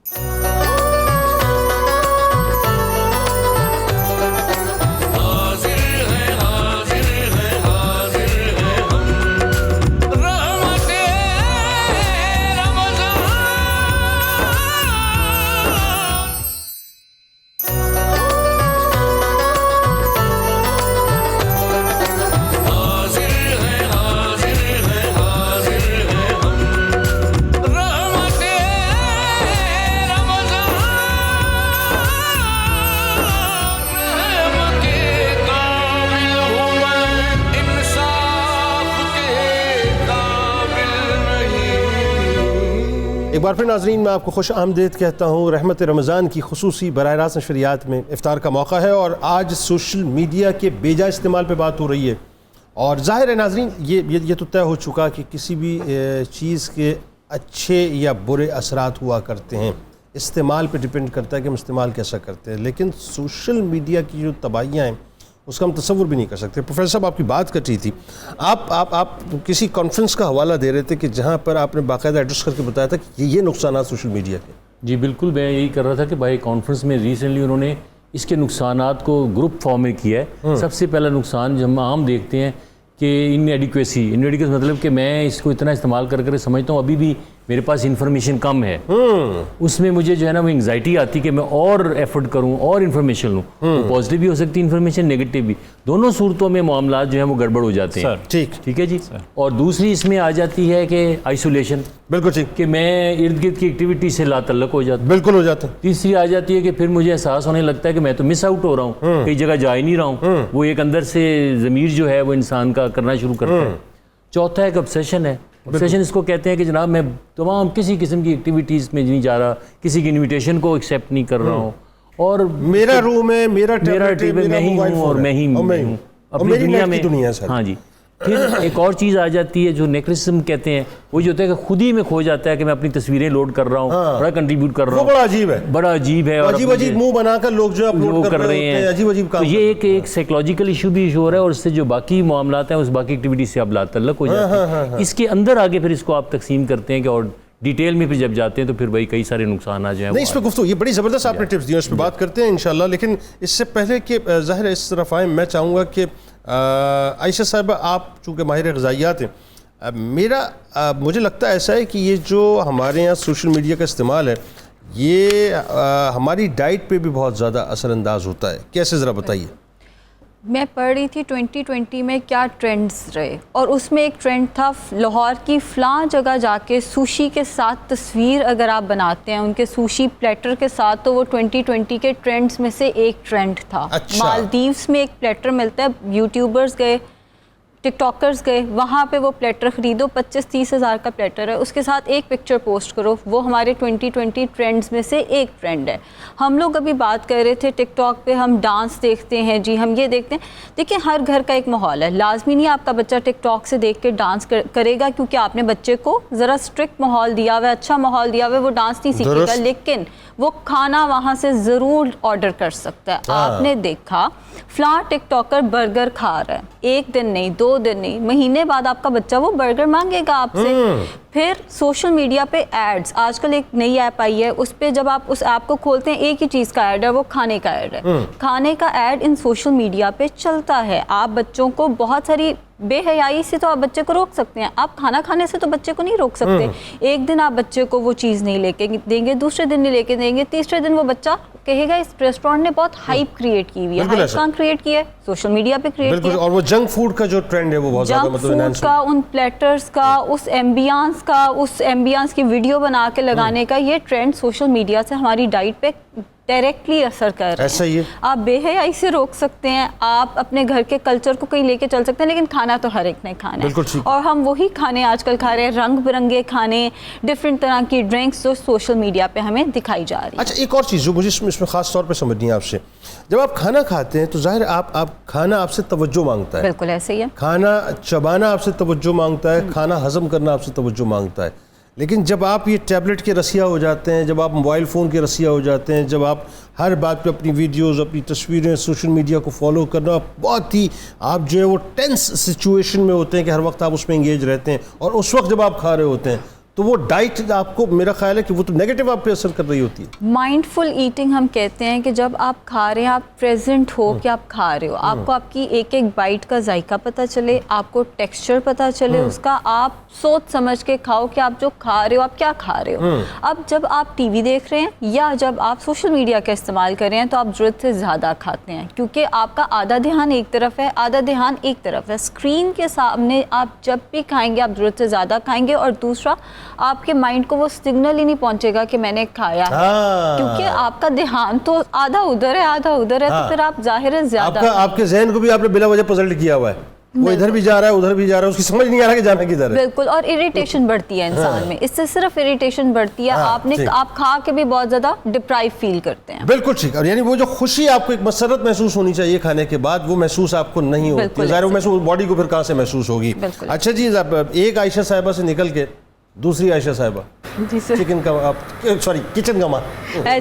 ایک بار پھر ناظرین میں آپ کو خوش آمدید کہتا ہوں. رحمت رمضان کی خصوصی براہ راست نشریات میں افطار کا موقع ہے اور آج سوشل میڈیا کے بیجا استعمال پہ بات ہو رہی ہے. اور ظاہر ہے ناظرین یہ تو طے ہو چکا کہ کسی بھی چیز کے اچھے یا برے اثرات ہوا کرتے ہیں، استعمال پہ ڈیپینڈ کرتا ہے کہ ہم استعمال کیسا کرتے ہیں. لیکن سوشل میڈیا کی جو تباہیاں ہیں اس کا ہم تصور بھی نہیں کر سکتے. پروفیسر صاحب آپ کی بات کر رہی تھی، آپ کسی کانفرنس کا حوالہ دے رہے تھے کہ جہاں پر آپ نے باقاعدہ ایڈریس کر کے بتایا تھا کہ یہ نقصانات سوشل میڈیا کے. جی بالکل، میں یہی کر رہا تھا کہ بھائی کانفرنس میں ریسنٹلی انہوں نے اس کے نقصانات کو گروپ فارم میں کیا ہے. سب سے پہلا نقصان جو ہم عام دیکھتے ہیں کہ انیڈیکویسی مطلب کہ میں اس کو اتنا استعمال کر سمجھتا ہوں ابھی بھی میرے پاس انفارمیشن کم ہے، اس میں مجھے جو ہے نا وہ انگزائٹی آتی کہ میں اور ایفرٹ کروں اور انفارمیشن لوں. پازیٹیو بھی ہو سکتی ہے انفارمیشن، نیگیٹو بھی، دونوں صورتوں میں معاملات جو ہیں وہ گڑبڑ ہو جاتے ہیں. ٹھیک ہے جی. اور دوسری اس میں آ جاتی ہے کہ آئسولیشن. بالکل ٹھیک. کہ میں ارد گرد کی ایکٹیویٹی سے لا تعلق ہو جاتا ہوں. بالکل ہو جاتا ہے. تیسری آ جاتی ہے کہ پھر مجھے احساس ہونے لگتا ہے کہ میں تو مس آؤٹ ہو رہا ہوں، کئی جگہ جا ہی نہیں رہا ہوں. وہ ایک اندر سے ضمیر جو ہے وہ انسان کا کرنا شروع کرتا ہے. چوتھا ایک obsession ہے. obsession اس کو کہتے ہیں کہ جناب میں تمام کسی قسم کی ایکٹیویٹیز میں نہیں جا رہا، کسی کی انویٹیشن کو ایکسیپٹ نہیں کر رہا ہوں، اور میرا روم ہے، میرا ٹیبل میں ہی ہوں اور میں ہی ہوں اپنی دنیا میں. ہاں جی. پھر ایک اور چیز آ جاتی ہے جو نیکرسم کہتے ہیں، وہ جو ہوتا ہے کہ خود ہی میں کھو جاتا ہے کہ میں اپنی تصویریں لوڈ کر رہا ہوں، بڑا کنٹریبیوٹ کر رہا ہوں. بڑا عجیب ہے، بڑا عجیب ہے، اور عجیب منہ بنا کر لوگ جو اپلوڈ کر رہے ہیں عجیب کام. تو یہ ایک سائیکولوجیکل ایشو بھی ہو رہا ہے، اور اس سے جو باقی معاملات ہیں اس باقی ایکٹیویٹی سے اب لا تعلق ہو جاتے ہیں. اس کے اندر آگے پھر اس کو آپ تقسیم کرتے ہیں کہ اور ڈیٹیل میں پھر جب جاتے ہیں تو پھر بھائی کئی سارے نقصانات جو ہیں. نہیں اس پہ گفتگو یہ بڑی زبردست آپ نے ٹپس دی ہیں، اس پہ بات کرتے ہیں انشاءاللہ. لیکن اس سے پہلے کہ ظاہر ہے اس طرف آئیں، میں چاہوں گا کہ عائشہ صاحبہ آپ چونکہ ماہر غذائیات ہیں، مجھے لگتا ہے ایسا ہے کہ یہ جو ہمارے یہاں سوشل میڈیا کا استعمال ہے یہ ہماری ڈائٹ پہ بھی بہت زیادہ اثر انداز ہوتا ہے، کیسے ذرا بتائیے؟ میں پڑھ رہی تھی 2020 میں کیا ٹرینڈز رہے، اور اس میں ایک ٹرینڈ تھا لاہور کی فلاں جگہ جا کے سوشی کے ساتھ تصویر اگر آپ بناتے ہیں ان کے سوشی پلیٹر کے ساتھ، تو وہ 2020 کے ٹرینڈز میں سے ایک ٹرینڈ تھا۔ مالدیوز میں ایک پلیٹر ملتا ہے، یوٹیوبرز گئے، ٹک ٹاکرز گئے، وہاں پہ وہ پلیٹر خریدو، 25-30 ہزار کا پلیٹر ہے، اس کے ساتھ ایک پکچر پوسٹ کرو، وہ ہمارے 2020 ٹرینڈز میں سے ایک ٹرینڈ ہے۔ ہم لوگ ابھی بات کر رہے تھے ٹک ٹاک پہ ہم ڈانس دیکھتے ہیں، جی ہم یہ دیکھتے ہیں، دیکھیں ہر گھر کا ایک ماحول ہے، لازمی نہیں آپ کا بچہ ٹک ٹاک سے دیکھ کے ڈانس کرے گا کیونکہ آپ نے بچے کو ذرا اسٹرکٹ ماحول دیا ہوا ہے، اچھا ماحول دیا ہوا ہے، وہ ڈانس نہیں سیکھے گا، لیکن وہ کھانا وہاں سے ضرور آرڈر کر سکتا ہے۔ آپ نے دیکھا فلاں ٹک ٹاکر برگر کھا رہا ہے، ایک دن نہیں، 2 دن نہیں، مہینے بعد آپ کا بچہ وہ برگر مانگے گا آپ سے۔ پھر سوشل میڈیا پہ ایڈز، آج کل ایک نئی ایپ آئی ہے، اس پہ جب آپ اس ایپ کو کھولتے ہیں ایک ہی چیز کا ایڈ ہے، وہ کھانے کا ایڈ ہے۔ کھانے کا ایڈ ان سوشل میڈیا پہ چلتا ہے، آپ بچوں کو بہت ساری بے حیائی سے تو آپ بچے کو روک سکتے ہیں، آپ کھانا کھانے سے تو بچے کو نہیں روک سکتے۔ ایک دن آپ بچے کو وہ چیز نہیں لے کے دیں گے، دوسرے دن نہیں لے کے دیں گے، تیسرے دن وہ بچہ کہے گا اس ریسٹورینٹ نے بہت ہائپ کریٹ کی ہوئی ہے۔ ہائپ کہاں کریٹ کی ہے؟ سوشل میڈیا پہ کریٹ کی ہے۔ اور وہ جنک فوڈ کا جو ٹرینڈ ہے وہ بہت زیادہ جنک فوڈ کا، ان پلیٹرز کا، اس ایمبیانس کی ویڈیو بنا کے لگانے کا، یہ ٹرینڈ سوشل میڈیا سے ہماری ڈائٹ پہ ڈائریکٹلی اثر کر رہے ہیں۔ ایسا ہی ہے، آپ بے حیائی سے روک سکتے ہیں، آپ اپنے گھر کے کلچر کو کہیں لے کے چل سکتے ہیں، لیکن کھانا تو ہر ایک نے کھانا ہے، اور ہم وہی کھانے آج کل کھا رہے ہیں، رنگ برنگے کھانے، ڈفرینٹ طرح کی ڈرنکس جو سوشل میڈیا پہ ہمیں دکھائی جا رہی ہے۔ اچھا ایک اور چیز جو مجھے اس میں خاص طور پہ سمجھنی ہے آپ سے، جب آپ کھانا کھاتے ہیں تو ظاہر آپ کھانا آپ سے توجہ مانگتا ہے، بالکل ایسے ہی ہے، کھانا چبانا آپ سے توجہ مانگتا ہے، کھانا ہضم کرنا آپ سے توجہ مانگتا ہے، لیکن جب آپ یہ ٹیبلٹ کے رسیا ہو جاتے ہیں، جب آپ موبائل فون کے رسیا ہو جاتے ہیں، جب آپ ہر بات پہ اپنی ویڈیوز، اپنی تصویریں سوشل میڈیا کو فالو کرنا، بہت ہی آپ جو ہے وہ ٹینس سچویشن میں ہوتے ہیں کہ ہر وقت آپ اس میں انگیج رہتے ہیں، اور اس وقت جب آپ کھا رہے ہوتے ہیں تو وہ ڈائٹ آپ کو، میرا خیال ہے کہ وہ تو نیگیٹو آپ پہ اثر کر رہی ہوتی ہے۔ مائنڈ فل ایٹنگ ہم کہتے ہیں کہ جب آپ کھا رہے ہیں آپ پریزنٹ ہو کہ آپ کھا رہے ہو، آپ کو آپ کی ایک ایک بائٹ کا ذائقہ پتہ چلے، آپ کو ٹیکسچر پتہ چلے اس کا، آپ سوچ سمجھ کے کھاؤ کہ آپ جو کھا رہے ہو آپ کیا کھا رہے ہو۔ اب جب آپ ٹی وی دیکھ رہے ہیں یا جب آپ سوشل میڈیا کا استعمال کر رہے ہیں تو آپ ضرورت سے زیادہ کھاتے ہیں، کیونکہ آپ کا آدھا دھیان ایک طرف ہے، آدھا دھیان ایک طرف ہے، اسکرین کے سامنے آپ جب بھی کھائیں گے آپ ضرورت سے زیادہ کھائیں گے، اور دوسرا آپ کے مائنڈ کو وہ سگنل ہی نہیں پہنچے گا کہ میں نے کھایا ہے، کیونکہ آپ کا دھیان تو آدھا ادھر ہے آدھا ادھر ہے، تو پھر آپ ظاہر ہے زیادہ آپ کے ذہن کو بھی آپ نے بلا وجہ پزلٹ کیا ہوا ہے، وہ ادھر بھی جا رہا ہے ادھر بھی جا رہا ہے، اس کی سمجھ نہیں آ رہا کہ جانا کدھر ہے۔ بالکل، اور اریٹیشن بڑھتی ہے انسان میں، اس سے صرف اریٹیشن بڑھتی ہے، آپ کھا کے بھی بہت زیادہ ڈپرائیو فیل کرتے ہیں۔ بالکل ٹھیک، اور یعنی وہ جو خوشی آپ کو ایک مسرت محسوس ہونی چاہیے کھانے کے بعد، وہ محسوس آپ کو نہیں ہوتی، ظاہر وہ محسوس باڈی کو پھر کہاں سے محسوس ہوگی۔ اچھا جی، ایک عائشہ صاحبہ سے نکل کے دوسری عائشہ صاحبہ، جی سر، کچن کا ماں،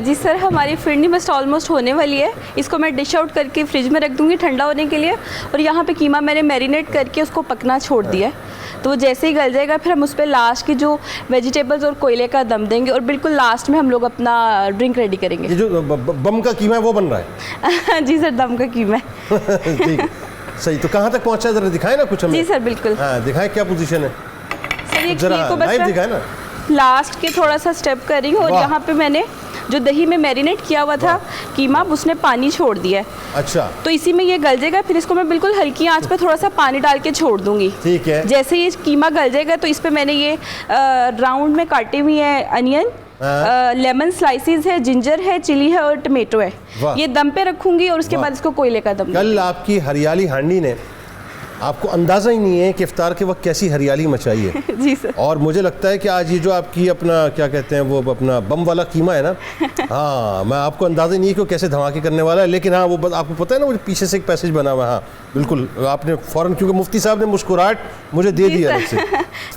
جی سر ہماری فرنی بس آلموسٹ ہونے والی ہے، اس کو میں ڈش آؤٹ کر کے فریج میں رکھ دوں گی ٹھنڈا ہونے کے لیے، اور یہاں پہ قیمہ میں نے میرینیٹ کر کے اس کو پکنا چھوڑ دیا ہے، تو وہ جیسے ہی گل جائے گا پھر ہم اس پہ لاسٹ کی جو ویجیٹیبلز اور کوئلے کا دم دیں گے، اور بالکل لاسٹ میں ہم لوگ اپنا ڈرنک ریڈی کریں گے۔ یہ جو بم کا قیمہ ہے وہ بن رہا ہے؟ جی سر، دم کا قیمہ ہے۔ ٹھیک، صحیح، تو کہاں تک پہنچا ہے ذرا دکھائیں نا کچھ ہمیں۔ جی سر بالکل، ہاں دکھائیں کیا پوزیشن ہے سر یہ ذرا کو لائیو بس دکھائیں نا۔ لاسٹ کے تھوڑا سا سٹیپ کر رہی ہوں، اور یہاں پہ میں نے جو دہی میں میرینیٹ کیا ہوا تھا قیمہ، اس نے پانی چھوڑ دیا ہے، اچھا تو اسی میں یہ گل جائے گا، پھر اس کو میں بالکل ہلکی آنچ پہ تھوڑا سا پانی ڈال کے چھوڑ دوں گی۔ ٹھیک ہے، جیسے یہ قیمہ گل جائے گا تو اس پہ میں نے یہ راؤنڈ میں کاٹی ہوئی ہے انین، لیمن سلائسز ہے، جنجر ہے، چلی ہے اور ٹمیٹو ہے، یہ دم پہ رکھوں گی، اور اس کے بعد اس کو کوئلے کا دم۔ کل آپ کی ہریالی ہانڈی نے آپ کو اندازہ ہی نہیں ہے کہ افطار کے وقت کیسی ہریالی مچائی ہے۔ جی سر، اور مجھے لگتا ہے کہ آج یہ جو آپ کی اپنا کیا کہتے ہیں وہ اپنا بم والا قیمہ ہے نا، ہاں میں آپ کو اندازہ نہیں ہے کہ وہ کیسے دھماکے کرنے والا ہے، لیکن ہاں وہ آپ کو پتہ ہے نا وہ پیچھے سے ایک پیسج بنا ہوا ہے، ہاں بالکل آپ نے فوراً، کیونکہ مفتی صاحب نے مسکراہٹ مجھے دے دیا الگ سے۔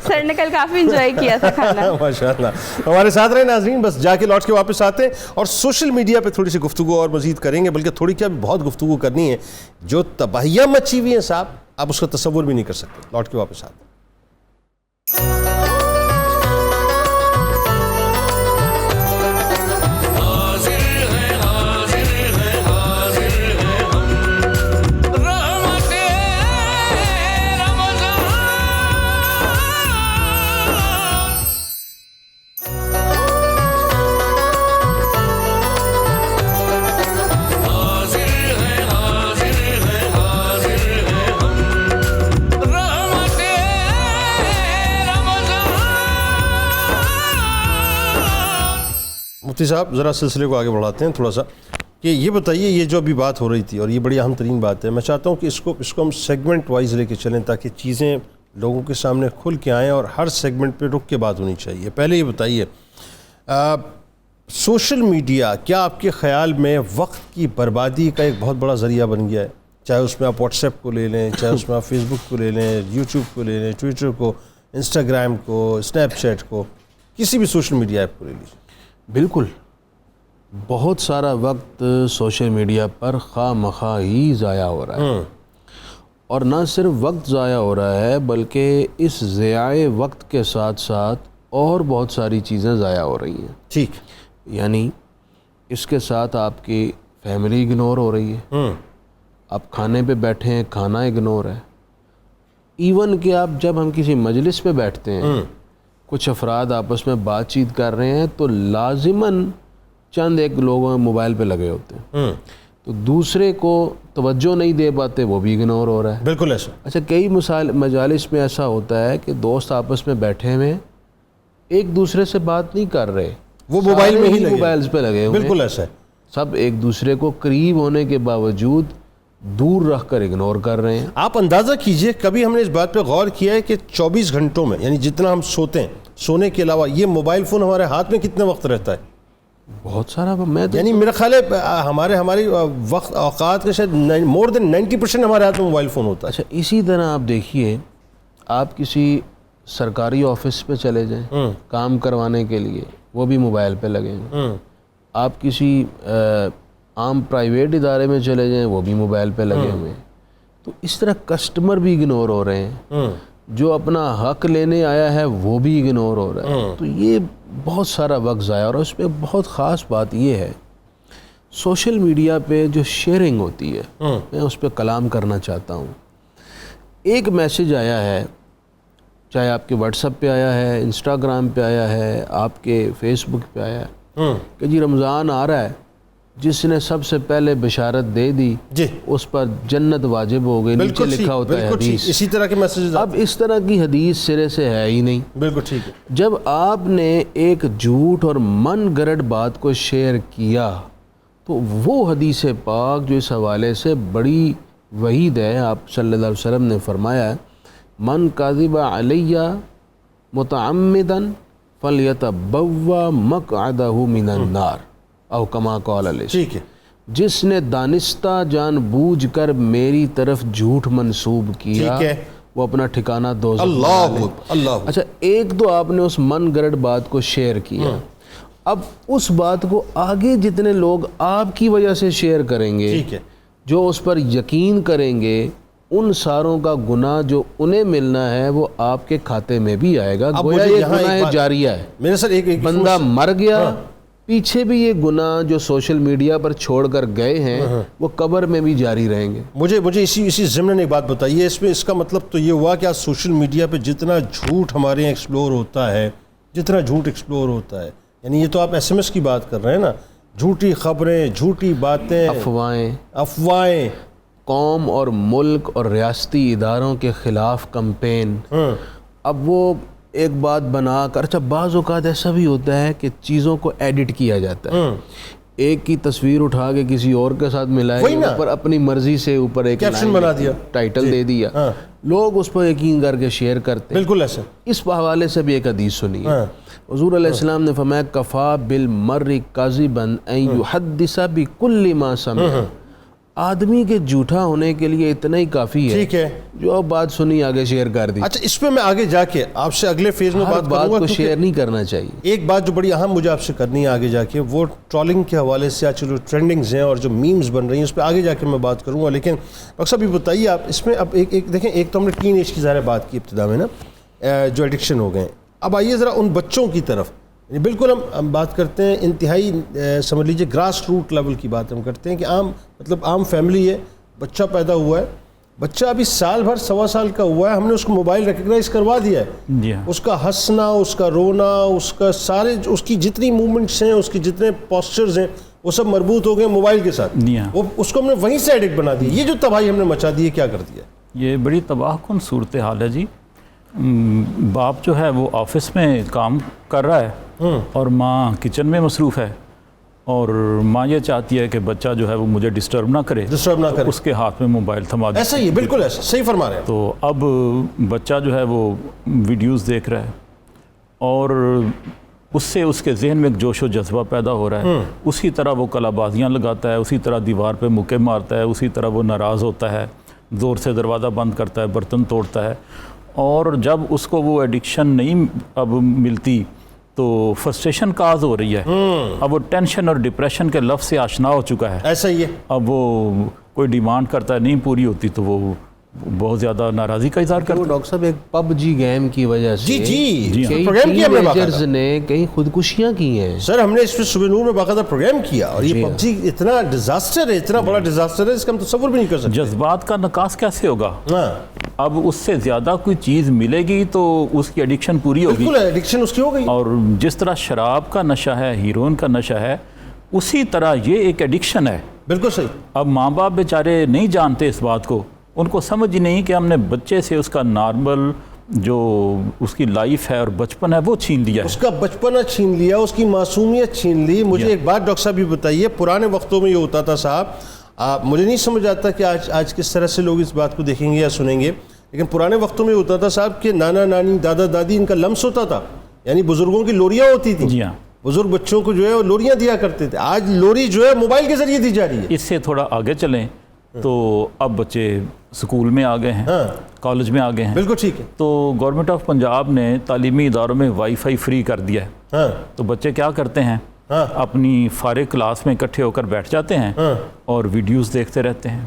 سر نے کل کافی انجوائے کیا تھا کھانا۔ ماشاء اللہ، ہمارے ساتھ رہے ناظرین، بس جا کے لوٹ کے واپس آتے ہیں اور سوشل میڈیا پہ تھوڑی سی گفتگو اور مزید کریں گے، بلکہ تھوڑی کیا بہت گفتگو کرنی ہے، جو تباہیاں مچی ہوئی ہیں صاحب آپ اس کا تصور بھی نہیں کر سکتے۔ لوٹ کے واپس آتے ہیں۔ مفتی صاحب ذرا سلسلے کو آگے بڑھاتے ہیں تھوڑا سا کہ یہ بتائیے یہ جو ابھی بات ہو رہی تھی اور یہ بڑی اہم ترین بات ہے، میں چاہتا ہوں کہ اس کو ہم سیگمنٹ وائز لے کے چلیں تاکہ چیزیں لوگوں کے سامنے کھل کے آئیں اور ہر سیگمنٹ پہ رک کے بات ہونی چاہیے. پہلے یہ بتائیے سوشل میڈیا کیا آپ کے خیال میں وقت کی بربادی کا ایک بہت بڑا ذریعہ بن گیا ہے؟ چاہے اس میں آپ واٹس ایپ کو لے لیں، چاہے اس میں آپ فیس بک کو لے لیں، یوٹیوب کو لے لیں، ٹویٹر کو، انسٹاگرام کو، اسنیپ چیٹ کو، کسی بھی سوشل میڈیا ایپ کو لے لیجیے. بالکل بہت سارا وقت سوشل میڈیا پر خواہ مخواہ ہی ضائع ہو رہا ہے، اور نہ صرف وقت ضائع ہو رہا ہے بلکہ اس ضیاع وقت کے ساتھ ساتھ اور بہت ساری چیزیں ضائع ہو رہی ہیں. ٹھیک، یعنی اس کے ساتھ آپ کی فیملی اگنور ہو رہی ہے، آپ کھانے پہ بیٹھے ہیں کھانا اگنور ہے. ایون کہ آپ جب ہم کسی مجلس پہ بیٹھتے ہیں کچھ افراد آپس میں بات چیت کر رہے ہیں تو لازماً چند ایک لوگ موبائل پہ لگے ہوتے ہیں، تو دوسرے کو توجہ نہیں دے پاتے، وہ بھی اگنور ہو رہا ہے. بالکل ایسا. اچھا کئی مجالس میں ایسا ہوتا ہے کہ دوست آپس میں بیٹھے ہوئے ایک دوسرے سے بات نہیں کر رہے، وہ موبائل میں ہی لگے، موبائلز پہ لگے ہوئے. بالکل ایسا ہے. سب ایک دوسرے کو قریب ہونے کے باوجود دور رکھ کر اگنور کر رہے ہیں. آپ اندازہ کیجئے کبھی ہم نے اس بات پہ غور کیا ہے کہ 24 گھنٹوں میں یعنی جتنا ہم سوتے ہیں سونے کے علاوہ یہ موبائل فون ہمارے ہاتھ میں کتنے وقت رہتا ہے؟ بہت سارا. میں یعنی میرا خیال ہے ہماری وقت اوقات کا شاید مور دین 90% ہمارے ہاتھ میں موبائل فون ہوتا ہے. اچھا اسی طرح آپ دیکھیے، آپ کسی سرکاری آفس پہ چلے جائیں کام کروانے کے لیے، وہ بھی موبائل پہ لگے ہیں. آپ کسی عام پرائیویٹ ادارے میں چلے جائیں، وہ بھی موبائل پہ لگے ہوئے ہیں. تو اس طرح کسٹمر بھی اگنور ہو رہے ہیں، جو اپنا حق لینے آیا ہے وہ بھی اگنور ہو رہا ہے. تو یہ بہت سارا وقت ضائع، اور اس پہ بہت خاص بات یہ ہے سوشل میڈیا پہ جو شیئرنگ ہوتی ہے، میں اس پہ کلام کرنا چاہتا ہوں. ایک میسج آیا ہے، چاہے آپ کے واٹس ایپ پہ آیا ہے، انسٹاگرام پہ آیا ہے، آپ کے فیس بک پہ آیا ہے کہ جی رمضان آ رہا ہے، جس نے سب سے پہلے بشارت دے دی جی اس پر جنت واجب ہو گئی. نیچے لکھا ہوتا ہے حدیث. اسی طرح کے میسیجز. اب اس طرح کی حدیث سرے سے ہے ہی نہیں. بالکل ٹھیک ہے. جب آپ نے ایک جھوٹ اور من گڑت بات کو شیئر کیا تو وہ حدیث پاک جو اس حوالے سے بڑی وعید ہے، آپ صلی اللہ علیہ وسلم نے فرمایا ہے من کاذب علیہ متعمدا فلیتبوا مقعدہ من النار او کما قال علیہ. ٹھیک ہے. جس نے دانستہ جان بوجھ کر میری طرف جھوٹ منسوب کیا ٹھیک ہے، وہ اپنا ٹھکانہ دوزخ. اللہ. اچھا ایک تو آپ نے اس من گڑت بات کو شیئر کیا، اب اس بات کو آگے جتنے لوگ آپ کی وجہ سے شیئر کریں گے، ٹھیک ہے، جو اس پر یقین کریں گے، ان ساروں کا گناہ جو انہیں ملنا ہے وہ آپ کے کھاتے میں بھی آئے گا. گویا یہ گناہ جاریہ ہے. میرے سر ایک بندہ مر گیا، پیچھے بھی یہ گناہ جو سوشل میڈیا پر چھوڑ کر گئے ہیں وہ قبر میں بھی جاری رہیں گے. مجھے اسی ضمن ایک بات بتائیے، اس کا مطلب تو یہ ہوا کہ آج سوشل میڈیا پہ جتنا جھوٹ ہمارے یہاں ایکسپلور ہوتا ہے، یعنی یہ تو آپ ایس ایم ایس کی بات کر رہے ہیں نا، جھوٹی خبریں، جھوٹی باتیں، افواہیں، قوم اور ملک اور ریاستی اداروں کے خلاف کمپین. اب وہ ایک بات بنا کر، اچھا بعض اوقات ایسا بھی ہوتا ہے کہ چیزوں کو ایڈٹ کیا جاتا ہے، ایک کی تصویر اٹھا کے کسی اور کے ساتھ ملائی، اوپر اپنی مرضی سے اوپر ایک کیپشن بنا دیا، ٹائٹل دے دیا، لوگ اس پر یقین کر کے شیئر کرتے ہیں. بالکل ایسا. اس حوالے سے بھی ایک حدیث سنی ہے. حضور علیہ السلام نے فرمایا کفا بالمرء کاذبا ان یحدث بکل ما سمع. آدمی کے جھوٹا ہونے کے لیے اتنا ہی کافی ہے، ٹھیک ہے، جو بات سنی آگے شیئر کر دی. اچھا اس پہ میں آگے جا کے آپ سے اگلے فیز میں بات کو شیئر نہیں کرنا چاہیے. ایک بات جو بڑی اہم مجھے آپ سے کرنی ہے آگے جا کے، وہ ٹرولنگ کے حوالے سے آج جو ٹرینڈنگز ہیں اور جو میمز بن رہی ہیں اس پہ آگے جا کے میں بات کروں گا. لیکن ڈاکٹر صاحب یہ بتائیے آپ اس میں اب ایک دیکھیں، ایک تو ہم نے ٹین ایج کی ظاہر بات کی ابتدا میں نا، جو ایڈکشن ہو گئے ہیں. اب آئیے ذرا ان بچوں کی طرف، بالکل ہم بات کرتے ہیں انتہائی سمجھ لیجیے گراس روٹ لیول کی بات ہم کرتے ہیں کہ عام فیملی ہے، بچہ پیدا ہوا ہے، بچہ ابھی سال بھر سوا سال کا ہوا ہے، ہم نے اس کو موبائل ریکگنائز کروا دیا ہے. اس کا ہنسنا، اس کا رونا، اس کا سارے اس کی جتنی موومنٹس ہیں، اس کی جتنے پوسچرز ہیں، وہ سب مربوط ہو گئے موبائل کے ساتھ. وہ اس کو ہم نے وہیں سے ایڈکٹ بنا دی. یہ جو تباہی ہم نے مچا دی ہے، کیا کر دیا؟ یہ بڑی تباہ کن صورتحال ہے جی. باپ جو ہے وہ آفس میں کام کر رہا ہے اور ماں کچن میں مصروف ہے. اور ماں یہ چاہتی ہے کہ بچہ جو ہے وہ مجھے ڈسٹرب نہ کرے، اس کے ہاتھ میں موبائل تھما دے. ایسا ہی بالکل ایسا صحیح فرما رہے ہیں. تو اب بچہ جو ہے وہ ویڈیوز دیکھ رہا ہے اور اس سے اس کے ذہن میں ایک جوش و جذبہ پیدا ہو رہا ہے. اسی طرح وہ کلا بازیاں لگاتا ہے، اسی طرح دیوار پہ مکے مارتا ہے، اسی طرح وہ ناراض ہوتا ہے، زور سے دروازہ بند کرتا ہے، برتن توڑتا ہے. اور جب اس کو وہ ایڈکشن نہیں اب ملتی تو فرسٹریشن کاز ہو رہی ہے. اب وہ ٹینشن اور ڈپریشن کے لفظ سے آشنا ہو چکا ہے. ایسا ہی ہے. اب وہ کوئی ڈیمانڈ کرتا ہے، نہیں پوری ہوتی تو وہ بہت زیادہ ناراضی کا اظہار کرتا ہے. ڈاکٹر صاحب ایک پب جی گیم کی وجہ سے کئی ٹینیجرز نے کئی خودکشیاں کی ہیں. سر ہم نے اس پہ صبح نور میں باقاعدہ پروگرام کیا اور یہ پب جی اتنا ڈیزاسٹر ہے، اتنا بڑا ڈیزاسٹر ہے اس کا ہم تصور بھی نہیں کر سکتے. جذبات کا نکاس کیسے ہوگا؟ اب اس سے زیادہ کوئی چیز ملے گی تو اس کی ایڈکشن پوری ہوگی. بالکل ایڈکشن اس کی ہو گئی. اور جس طرح شراب کا نشہ ہے، ہیروئن کا نشہ ہے، اسی طرح یہ ایک ایڈکشن ہے. بالکل صحیح. اب ماں باپ بیچارے نہیں جانتے اس بات کو، ان کو سمجھ ہی نہیں کہ ہم نے بچے سے اس کا نارمل جو اس کی لائف ہے اور بچپن ہے وہ چھین لیا ہے. اس کا بچپنا چھین لیا، اس کی معصومیت چھین لی. مجھے ایک بات ڈاکٹر صاحب بھی بتائیے، پرانے وقتوں میں یہ ہوتا تھا صاحب، مجھے نہیں سمجھ آتا کہ آج کس طرح سے لوگ اس بات کو دیکھیں گے یا سنیں گے، لیکن پرانے وقتوں میں ہوتا تھا صاحب کہ نانا نانی دادا دادی ان کا لمس ہوتا تھا، یعنی بزرگوں کی لوریاں ہوتی تھیں. جی ہاں. بزرگ بچوں کو جو ہے وہ لوریاں دیا کرتے تھے. آج لوری جو ہے موبائل کے ذریعے دی جا رہی ہے. اس سے تھوڑا آگے چلیں تو اب بچے سکول میں آ گئے ہیں، کالج میں آ گئے ہیں. بالکل ٹھیک ہے. تو گورنمنٹ آف پنجاب نے تعلیمی اداروں میں وائی فائی فری کر دیا ہے. تو بچے کیا کرتے ہیں، اپنی فارغ کلاس میں اکٹھے ہو کر بیٹھ جاتے ہیں اور ویڈیوز دیکھتے رہتے ہیں.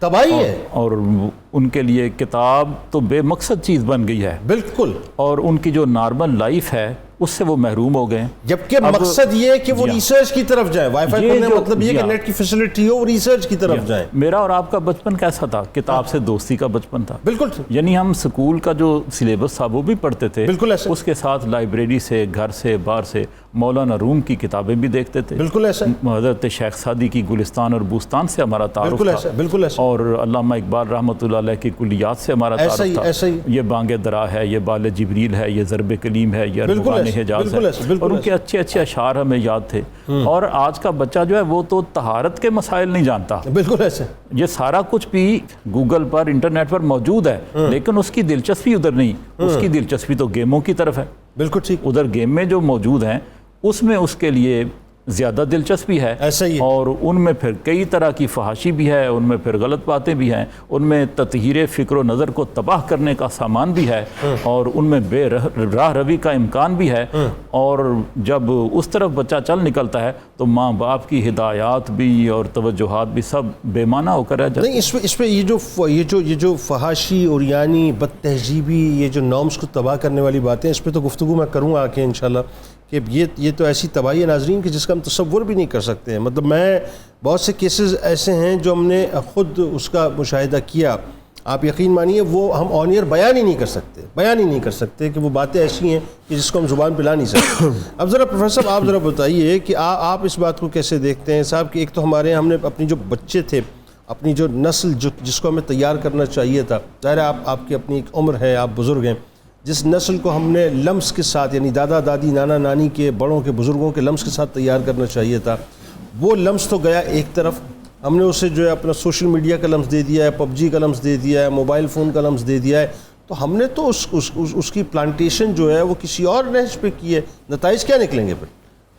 تباہی ہے. اور ان کے لیے کتاب تو بے مقصد چیز بن گئی ہے. بالکل. اور ان کی جو نارمل لائف ہے اس سے وہ محروم ہو گئے. جبکہ مقصد یہ ہے کہ وہ ریسرچ کی طرف جائیں. وائی فائی کرنے کا مطلب یہ کہ نیٹ کی فیسلٹی ہو، وہ ریسرچ کی طرف جائیں. میرا اور آپ کا بچپن کیسا تھا؟ کتاب سے دوستی کا بچپن تھا. بالکل. یعنی ہم سکول کا جو سلیبس تھا وہ بھی پڑھتے تھے. بالکل ایسا. اس کے ساتھ لائبریری سے، گھر سے، باہر سے مولانا روم کی کتابیں بھی دیکھتے تھے. بالکل ایسا. حضرت شیخ سعدی کی گلستان اور بوستان سے ہمارا تعارف تھا. بالکل ایسا. اور علامہ اقبال رحمۃ اللہ علیہ کی کلیات سے ہمارا تعارف تھا. یہ بانگ درا ہے، یہ بال جبریل ہے، یہ ضرب کلیم ہے، یہ ارغوان حجاز ہے، اور ان کے اچھے اچھے اشعار ہمیں یاد تھے. اور آج کا بچہ جو ہے وہ تو طہارت کے مسائل نہیں جانتا. بالکل ایسے. یہ سارا کچھ بھی گوگل پر، انٹرنیٹ پر موجود ہے، لیکن اس کی دلچسپی ادھر نہیں. اس کی دلچسپی تو گیموں کی طرف ہے. بالکل ٹھیک. ادھر گیم میں جو موجود ہیں اس میں اس کے لیے زیادہ دلچسپی ہے. ایسا ہی. اور ان میں پھر کئی طرح کی فحاشی بھی ہے، ان میں پھر غلط باتیں بھی ہیں، ان میں تطہیر فکر و نظر کو تباہ کرنے کا سامان بھی ہے، اور ان میں بے راہ روی کا امکان بھی ہے. اور جب اس طرف بچہ چل نکلتا ہے تو ماں باپ کی ہدایات بھی اور توجہات بھی سب بے معنی ہو کر رہ جاتے ہیں. نہیں، اس پہ یہ جو فحاشی اور یعنی بد تہذیبی، یہ جو نارمز کو تباہ کرنے والی باتیں، اس پہ تو گفتگو میں کروں گا کہ انشاءاللہ کہ یہ تو ایسی تباہی ہے ناظرین کہ جس کا ہم تصور بھی نہیں کر سکتے ہیں. مطلب میں بہت سے کیسز ایسے ہیں جو ہم نے خود اس کا مشاہدہ کیا. آپ یقین مانیے وہ ہم آن ایئر بیان ہی نہیں کر سکتے کہ وہ باتیں ایسی ہیں کہ جس کو ہم زبان پہ لا نہیں سکتے. اب ذرا پروفیسر صاحب آپ ذرا بتائیے کہ آپ اس بات کو کیسے دیکھتے ہیں صاحب کہ ایک تو ہمارے ہم نے اپنی جو بچے تھے، اپنی جو نسل جس کو ہمیں تیار کرنا چاہیے تھا، ظاہر ہے آپ کی اپنی ایک عمر ہے، آپ بزرگ ہیں، جس نسل کو ہم نے لمس کے ساتھ یعنی دادا دادی نانا نانی کے بڑوں کے بزرگوں کے لمس کے ساتھ تیار کرنا چاہیے تھا، وہ لمس تو گیا ایک طرف. ہم نے اسے جو ہے اپنا سوشل میڈیا کا لمس دے دیا ہے، پب جی کا لمس دے دیا ہے، موبائل فون کا لمس دے دیا ہے. تو ہم نے تو اس کی پلانٹیشن جو ہے وہ کسی اور نہج پہ کی ہے. نتائج کیا نکلیں گے پھر؟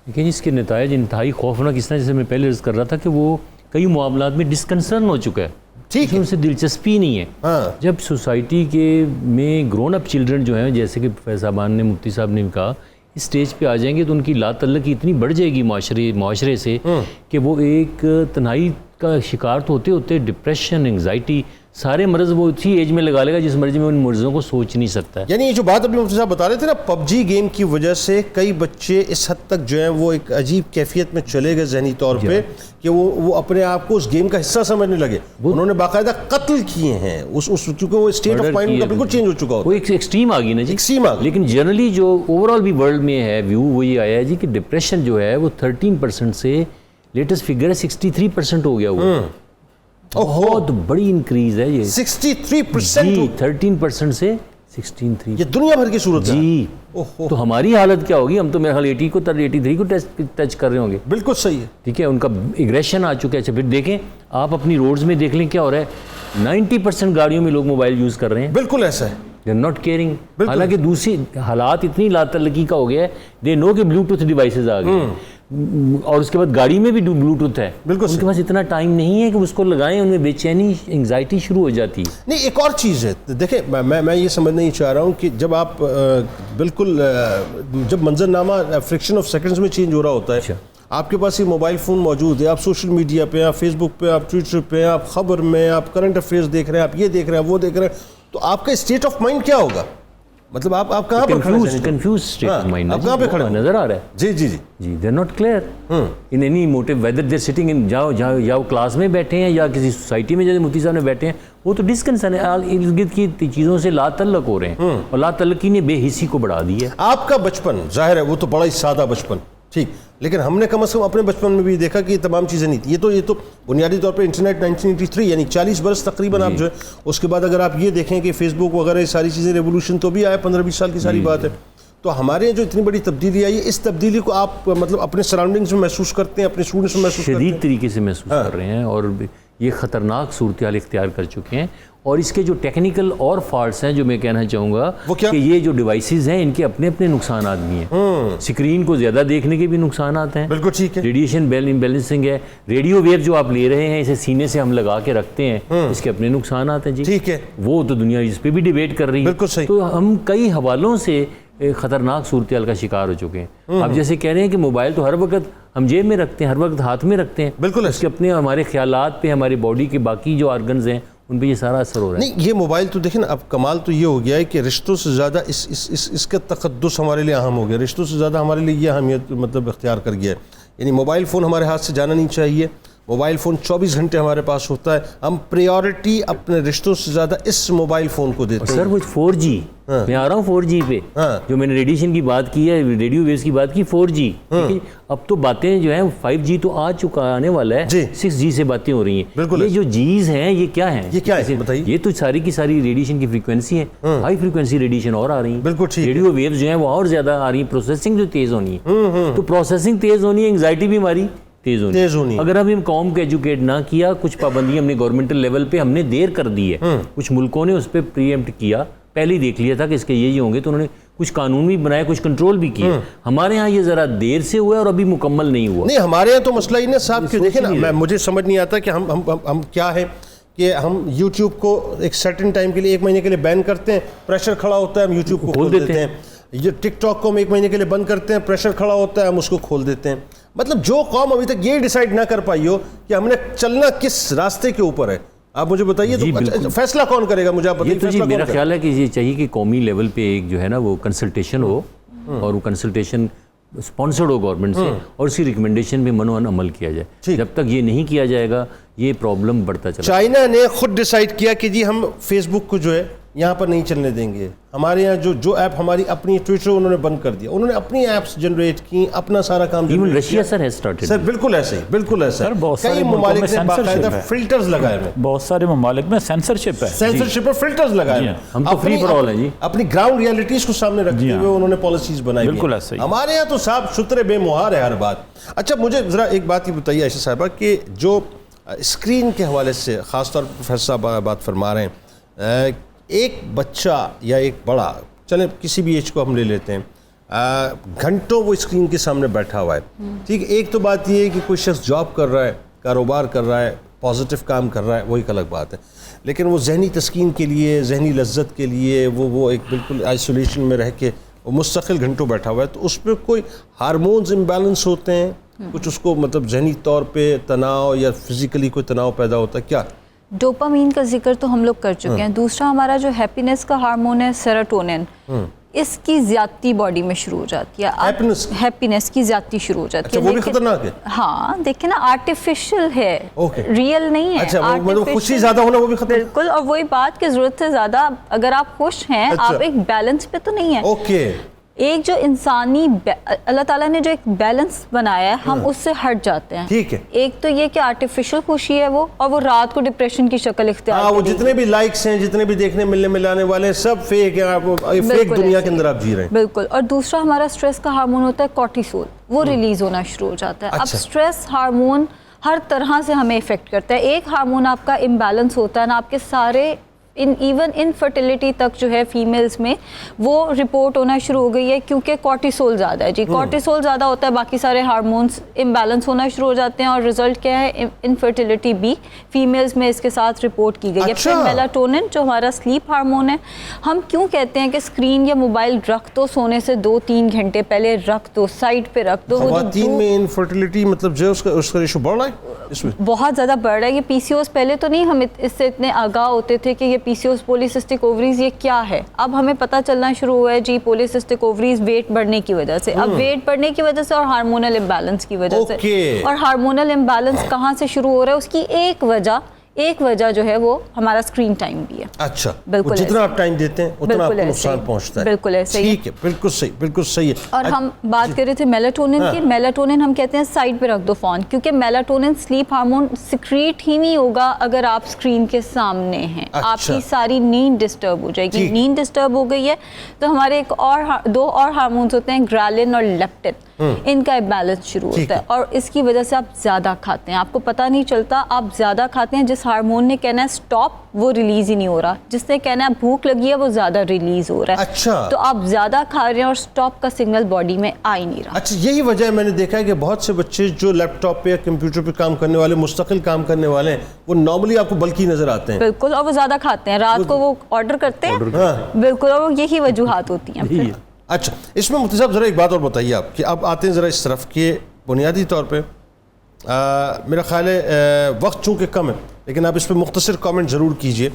لیکن اس کے نتائج انتہائی خوفناک اس طرح، جیسے میں پہلے عرض کر رہا تھا کہ وہ کئی معاملات میں ڈسکنسرن ہو چکا ہے. ٹھیک ہے. ان سے دلچسپی نہیں ہے. جب سوسائٹی کے میں گرون اپ چلڈرن جو ہیں، جیسے کہ پروفیسر صاحبان نے، مفتی صاحب نے کہا، اس سٹیج پہ آ جائیں گے تو ان کی لا تعلقی اتنی بڑھ جائے گی معاشرے سے کہ وہ ایک تنہائی کا شکار تو ہوتے ڈپریشن، انگزائٹی، سارے مرض وہ اسی ایج میں لگا لے گا جس مرض میں ان مرضوں کو سوچ نہیں سکتا ہے. یعنی یہ جو بات ابھی مفتی صاحب بتا رہے تھے نا، پب جی گیم کی وجہ سے کئی بچے اس حد تک جو ہیں وہ ایک عجیب کیفیت میں چلے گئے ذہنی طور پہ کہ وہ اپنے آپ کو اس گیم کا حصہ سمجھنے لگے. انہوں نے باقاعدہ قتل کیے ہیں کیونکہ وہ اسٹیٹ آف مائنڈ کا بالکل چینج ہو چکا ہوتا ہے. وہ ایک ایکسٹریم آ گئی نا جی، ایکسٹریم آ گئی. لیکن جنرلی جو اوور آل بھی ورلڈ میں ہے ویو وہ یہ آیا ہے جی کہ ڈپریشن جو ہے وہ 13% سے لیٹسٹ فگر ہے 63% ہو گیا. وہ بہت بڑی انکریز ہے یہ 63%. 13% سے 16.3 یہ دنیا بھر کی صورت ہے جی. تو ہماری حالت کیا ہوگی؟ ہم تو میرے خیال 80 کو 83 کو ٹچ کر رہے ہوں گے. بالکل صحیح ہے. ٹھیک ہے, ان کا ایگریشن آ چکا ہے. اچھا پھر دیکھیں آپ اپنی روڈز میں دیکھ لیں کیا ہو رہا ہے. 90% گاڑیوں میں لوگ موبائل یوز کر رہے ہیں. بالکل ایسا ہے. They are not caring. حالانکہ دوسری حالات اتنی لاتعلقی کا ہو گیا ہے. دے نو کہ بلوٹوتھ ڈیوائسز آ گئے اور اس کے بعد گاڑی میں بھی بلوٹوتھ ہے. بالکل ان کے پاس اتنا ٹائم نہیں ہے کہ اس کو لگائیں, ان میں بے چینی انگزائٹی شروع ہو جاتی ہے. نہیں ایک اور چیز ہے, دیکھیں میں یہ سمجھنا ہی چاہ رہا ہوں کہ جب آپ بالکل جب منظرنامہ فریکشن آف سیکنڈز میں چینج ہو رہا ہوتا ہے, آپ کے پاس یہ موبائل فون موجود ہے, آپ سوشل میڈیا پہ, آپ فیس بک پہ, آپ ٹویٹر پہ, آپ خبر میں, آپ کرنٹ افیئرز دیکھ رہے ہیں, آپ یہ دیکھ رہے ہیں, وہ دیکھ رہے ہیں, تو آپ کا اسٹیٹ آف مائنڈ کیا ہوگا؟ مطلب آپ کہاں پر کھڑے ہیں؟ Confused state of mind. آپ کہاں پہ کھڑے نظر آ رہا ہے. جی جی جی جی they are not clear in any motive whether they sitting in یا وہ کلاس میں بیٹھے ہیں یا کسی سوسائٹی میں جیسے مفتی صاحب نے بیٹھے ہیں, وہ تو ڈسکنسرن ہے, ارد گرد کی چیزوں سے لا تعلق ہو رہے ہیں اور لا تعلقی نے بے حسی کو بڑھا دی ہے. آپ کا بچپن ظاہر ہے وہ تو بڑا ہی سادہ بچپن, ٹھیک, لیکن ہم نے کم از کم اپنے بچپن میں بھی دیکھا کہ یہ تمام چیزیں نہیں تھیں. یہ تو بنیادی طور پہ انٹرنیٹ 1983 یعنی 40 برس تقریباً آپ جو ہے, اس کے بعد اگر آپ یہ دیکھیں کہ فیس بک وغیرہ یہ ساری چیزیں ریولوشن تو بھی آیا 15-20 سال کی ساری بات ہے. تو ہمارے جو اتنی بڑی تبدیلی آئی ہے, اس تبدیلی کو آپ مطلب اپنے سراؤنڈنگز میں محسوس کرتے ہیں, اپنے اسٹوڈنٹس میں محسوس کرتے ہیں؟ شدید طریقے سے محسوس کر رہے ہیں اور یہ خطرناک صورتحال اختیار کر چکے ہیں. اور اس کے جو ٹیکنیکل اور فالٹس ہیں جو میں کہنا چاہوں گا کہ یہ جو ڈیوائسز ہیں ان کے اپنے اپنے نقصانات بھی ہیں. سکرین کو زیادہ دیکھنے کے بھی نقصانات ہیں. بالکل ٹھیک ہے. ریڈیشن بیلنسنگ ہے, ریڈیو ویو جو آپ لے رہے ہیں اسے سینے سے ہم لگا کے رکھتے ہیں, اس کے اپنے نقصانات ہیں. جی ٹھیک ہے, وہ تو دنیا اس پہ بھی ڈیبیٹ کر رہی ہے. بالکل صحیح. تو ہم کئی حوالوں سے خطرناک صورتحال کا شکار ہو چکے ہیں. آپ جیسے کہہ رہے ہیں کہ موبائل تو ہر وقت ہم جیب میں رکھتے ہیں, ہر وقت ہاتھ میں رکھتے ہیں. بالکل اس کے اپنے ہمارے خیالات پہ, ہماری باڈی کے باقی جو آرگنز ہیں ان پہ یہ سارا اثر ہو رہا ہے. نہیں یہ موبائل تو دیکھیں نا, اب کمال تو یہ ہو گیا ہے کہ رشتوں سے زیادہ اس کا تقدس ہمارے لیے اہم ہو گیا. رشتوں سے زیادہ ہمارے لیے یہ اہمیت مطلب اختیار کر گیا ہے. یعنی موبائل فون ہمارے ہاتھ سے جانا نہیں چاہیے. موبائل فون 24 گھنٹے ہمارے پاس ہوتا ہے. ہم پریورٹی اپنے رشتوں سے زیادہ اس موبائل فون کو دیتے ہیں. سر وہ 4G میں آ رہا ہوں 4G پہ جو میں نے ریڈیشن کی بات کی ہے, ریڈیو ویوز کی بات کی, 4G. اب تو باتیں جو ہیں 5G تو آ چکا, آنے والا ہے. 6G سے باتیں ہو رہی ہیں. یہ جو جیز ہیں یہ کیا ہیں؟ یہ کیا ہے بتائیے؟ یہ تو ساری کی ساری ریڈیشن کی فریکوینسی ہے. ہائی فریکوینسی ریڈیشن اور آ رہی ہیں. بالکل ٹھیک. ریڈیو ویوز جو ہیں وہ اور زیادہ آ رہی ہیں. پروسیسنگ جو تیز ہونی ہے, تو پروسیسنگ تیز ہونی ہے, انگزائٹی بھی ہماری تیز ہونی. اگر ہم قوم کو ایجوکیٹ نہ کیا, کچھ پابندی ہم نے گورنمنٹل لیول پہ ہم نے دیر کر دی ہے. کچھ ملکوں نے اس پہ پری ایمپٹ کیا, پہلے ہی دیکھ لیا تھا کہ اس کے یہ ہوں گے, تو انہوں نے کچھ قانون بھی بنائے, کچھ کنٹرول بھی کیا. ہمارے ہاں یہ ذرا دیر سے ہوا ہے اور ابھی مکمل نہیں ہوا. نہیں ہمارے یہاں تو مسئلہ ہی نہیں صاحب, کہ دیکھیں نا, مجھے سمجھ نہیں آتا کہ ہم کیا ہے کہ ہم یوٹیوب کو ایک سرٹن ٹائم کے لیے 1 مہینے کے لیے بین کرتے ہیں, پریشر کھڑا ہوتا ہے, ہم یوٹیوب کو کھول دیتے ہیں. یہ ٹک ٹاک کو ہم 1 مہینے کے لیے بند کرتے ہیں, پریشر کھڑا ہوتا ہے, ہم اس کو کھول دیتے ہیں. مطلب جو قوم ابھی تک یہ ڈیسائیڈ نہ کر پائی ہو کہ ہم نے چلنا کس راستے کے اوپر ہے, آپ مجھے بتائیے تو فیصلہ کون کرے گا؟ مجھے آپ بتائیے. جی میرا خیال ہے کہ یہ چاہیے کہ قومی لیول پہ ایک جو ہے نا وہ کنسلٹیشن ہو, اور وہ کنسلٹیشن اسپانسرڈ ہو گورنمنٹ سے, اور اسی ریکمنڈیشن پہ منوان عمل کیا جائے. جب تک یہ نہیں کیا جائے گا یہ پرابلم بڑھتا چلا. چائنا نے خود ڈیسائیڈ کیا کہ جی ہم فیس بک کو جو ہے یہاں پر نہیں چلنے دیں گے. ہمارے یہاں جو ایپ ہماری اپنی ٹویٹر انہوں نے بند کر دیا, انہوں نے اپنی ایپس جنریٹ کی, اپنا سارا کام. Even Russia sir has started. Sir بالکل ایسے ہی, بالکل ایسا. کئی ممالک نے باقاعدہ فلٹرز لگائے ہوئے, بہت سارے ممالک میں سینسرشپ ہے, سینسرشپ پر فلٹرز لگائے ہوئے. ہم تو فری فار آل ہیں جی. اپنی گراؤنڈ ریئلٹیز کو سامنے رکھتے ہوئے انہوں نے پالیسیز بنائی. بالکل ایسا ہی. ہمارے یہاں تو صاحب شتر بے مہار ہے ہر بات. اچھا مجھے ذرا ایک بات یہ بتائیے عائشہ صاحبہ, کہ جو اسکرین کے حوالے سے خاص طور پر پروفیسر صاحب بات فرما رہے ہیں, ایک بچہ یا ایک بڑا, چلیں کسی بھی ایج کو ہم لے لیتے ہیں, گھنٹوں وہ اسکرین کے سامنے بیٹھا ہوا ہے. ٹھیک ہے, ایک تو بات یہ ہے کہ کوئی شخص جاب کر رہا ہے, کاروبار کر رہا ہے, پازیٹیو کام کر رہا ہے, وہ ایک الگ بات ہے. لیکن وہ ذہنی تسکین کے لیے, ذہنی لذت کے لیے وہ ایک بالکل آئسولیشن میں رہ کے وہ مستقل گھنٹوں بیٹھا ہوا ہے. تو اس پہ کوئی ہارمونز امبیلنس ہوتے ہیں, کچھ اس کو مطلب ذہنی طور پہ تناؤ یا فزیکلی کوئی تناؤ پیدا ہوتا ہے کیا؟ ڈوپامین کا ذکر تو ہم لوگ کر چکے ہیں. دوسرا ہمارا جو ہیپینس کا ہارمون ہے سیروٹونن, اس کی زیادتی باڈی میں شروع ہو جاتی ہے. ہیپینس کی زیادتی شروع ہو جاتی ہے. وہ بھی خطرناک ہے. ہاں دیکھیں نا, آرٹیفیشل ہے, ریئل نہیں ہے. اچھا مطلب خوشی زیادہ ہونا وہ بھی خطرناک. بالکل, اور وہی بات کہ ضرورت سے زیادہ اگر آپ خوش ہیں, آپ ایک بیلنس پہ تو نہیں ہیں. اوکے, ایک جو انسانی اللہ تعالیٰ نے جو ایک بیلنس بنایا ہے ہم اس سے ہٹ جاتے ہیں. ٹھیک ہے. ایک تو یہ کہ آرٹیفیشل خوشی ہے وہ، اور وہ رات کو ڈپریشن کی شکل اختیار وہ جتنے بھی لائکس ہیں، جتنے بھی دیکھنے ملنے ملانے والے ہیں، سب فیک ہیں، فیک دنیا کے اندر آپ جی رہے ہیں. بالکل. اور دوسرا ہمارا اسٹریس کا ہارمون ہوتا ہے کورٹیسول، وہ ریلیز ہونا شروع ہو جاتا ہے. اب اسٹریس ہارمون ہر طرح سے ہمیں افیکٹ کرتا ہے. ایک ہارمون آپ کا امبیلنس ہوتا ہے نا، آپ کے سارے ایون انفرٹیلیٹی تک جو ہے فیمیلز میں وہ رپورٹ ہونا شروع ہو گئی ہے کیونکہ کورٹیسول زیادہ ہے. جی کورٹیسول زیادہ ہوتا ہے، باقی سارے ہارمونس امبیلنس ہونا شروع ہو جاتے ہیں، اور رزلٹ کیا ہے؟ انفرٹیلیٹی بھی فیمیلز میں اس کے ساتھ رپورٹ کی گئی ہے. پھر میلاٹونن جو ہمارا سلیپ ہارمون ہے، ہم کیوں کہتے ہیں کہ اسکرین یا موبائل رکھ دو سونے سے 2-3 گھنٹے پہلے رکھ دو، سائڈ پہ رکھ دو. خواتین میں انفرٹیلیٹی مطلب جو اس کا ایشو بڑھ رہا ہے، اس میں بہت زیادہ بڑھ رہا ہے. یہ پی سی اوز پہلے تو نہیں ہم اس سے اتنے آگاہ ہوتے تھے کہ یہ پی سی اوز پولیسسٹک اووریز یہ کیا ہے. اب ہمیں پتہ چلنا شروع ہوا ہے جی پولیسسٹک اووریز ویٹ بڑھنے کی وجہ سے. اب ویٹ بڑھنے کی وجہ سے اور ہارمونل امبیلنس کی وجہ سے. اور ہارمونل امبیلنس کہاں سے شروع ہو رہا ہے؟ اس کی ایک وجہ جو ہے وہ ہمارا اسکرین ٹائم بھی ہے. اچھا، بالکل. جتنا آپ ٹائم دیتے ہیں اتنا آپ کو نقصان پہنچتا ہے. بالکل ایسے ہی. ٹھیک ہے، بالکل صحیح، بالکل صحیح ہے. اور ہم بات کر رہے تھے میلاٹونن کی. میلاٹونن ہم کہتے ہیں سائڈ پہ رکھ دو فون، کیونکہ میلاٹونن سلیپ ہارمون سیکریٹ ہی نہیں ہوگا اگر آپ اسکرین کے سامنے ہیں. آپ کی ساری نیند ڈسٹرب ہو جائے گی. نیند ڈسٹرب ہو گئی ہے تو ہمارے دو اور ہارمونس ہوتے ہیں، گرالن اور لیپٹن. ان کا بیلنس شروع ہوتا ہے، اور اس کی وجہ سے آپ زیادہ کھاتے ہیں. آپ کو پتہ نہیں چلتا آپ زیادہ کھاتے ہیں. جس ہارمون نے کہنا ہے سٹاپ وہ ریلیز ہی نہیں ہو رہا، جس نے کہنا ہے بھوک لگی ہے وہ زیادہ ریلیز ہو رہا ہے. اچھا، تو آپ زیادہ کھا رہے ہیں اور سٹاپ کا سگنل باڈی میں آ ہی نہیں رہا. اچھا، یہی وجہ ہے میں نے دیکھا ہے کہ بہت سے بچے جو لیپ ٹاپ پہ یا کمپیوٹر پہ کام کرنے والے، مستقل کام کرنے والے ہیں، وہ نارملی آپ کو بلکی نظر آتے ہیں. بالکل. اور وہ زیادہ کھاتے ہیں، رات کو وہ آرڈر کرتے ہیں. بالکل. اور یہی وجوہات ہوتی ہیں پھر. اچھا، اس میں مفتی صاحب ذرا ایک بات اور بتائیے آپ کہ اب آتے ہیں ذرا اس طرف کہ بنیادی طور پہ میرا خیال ہے وقت چونکہ کم ہے، لیکن آپ اس پہ مختصر کامنٹ ضرور کیجئے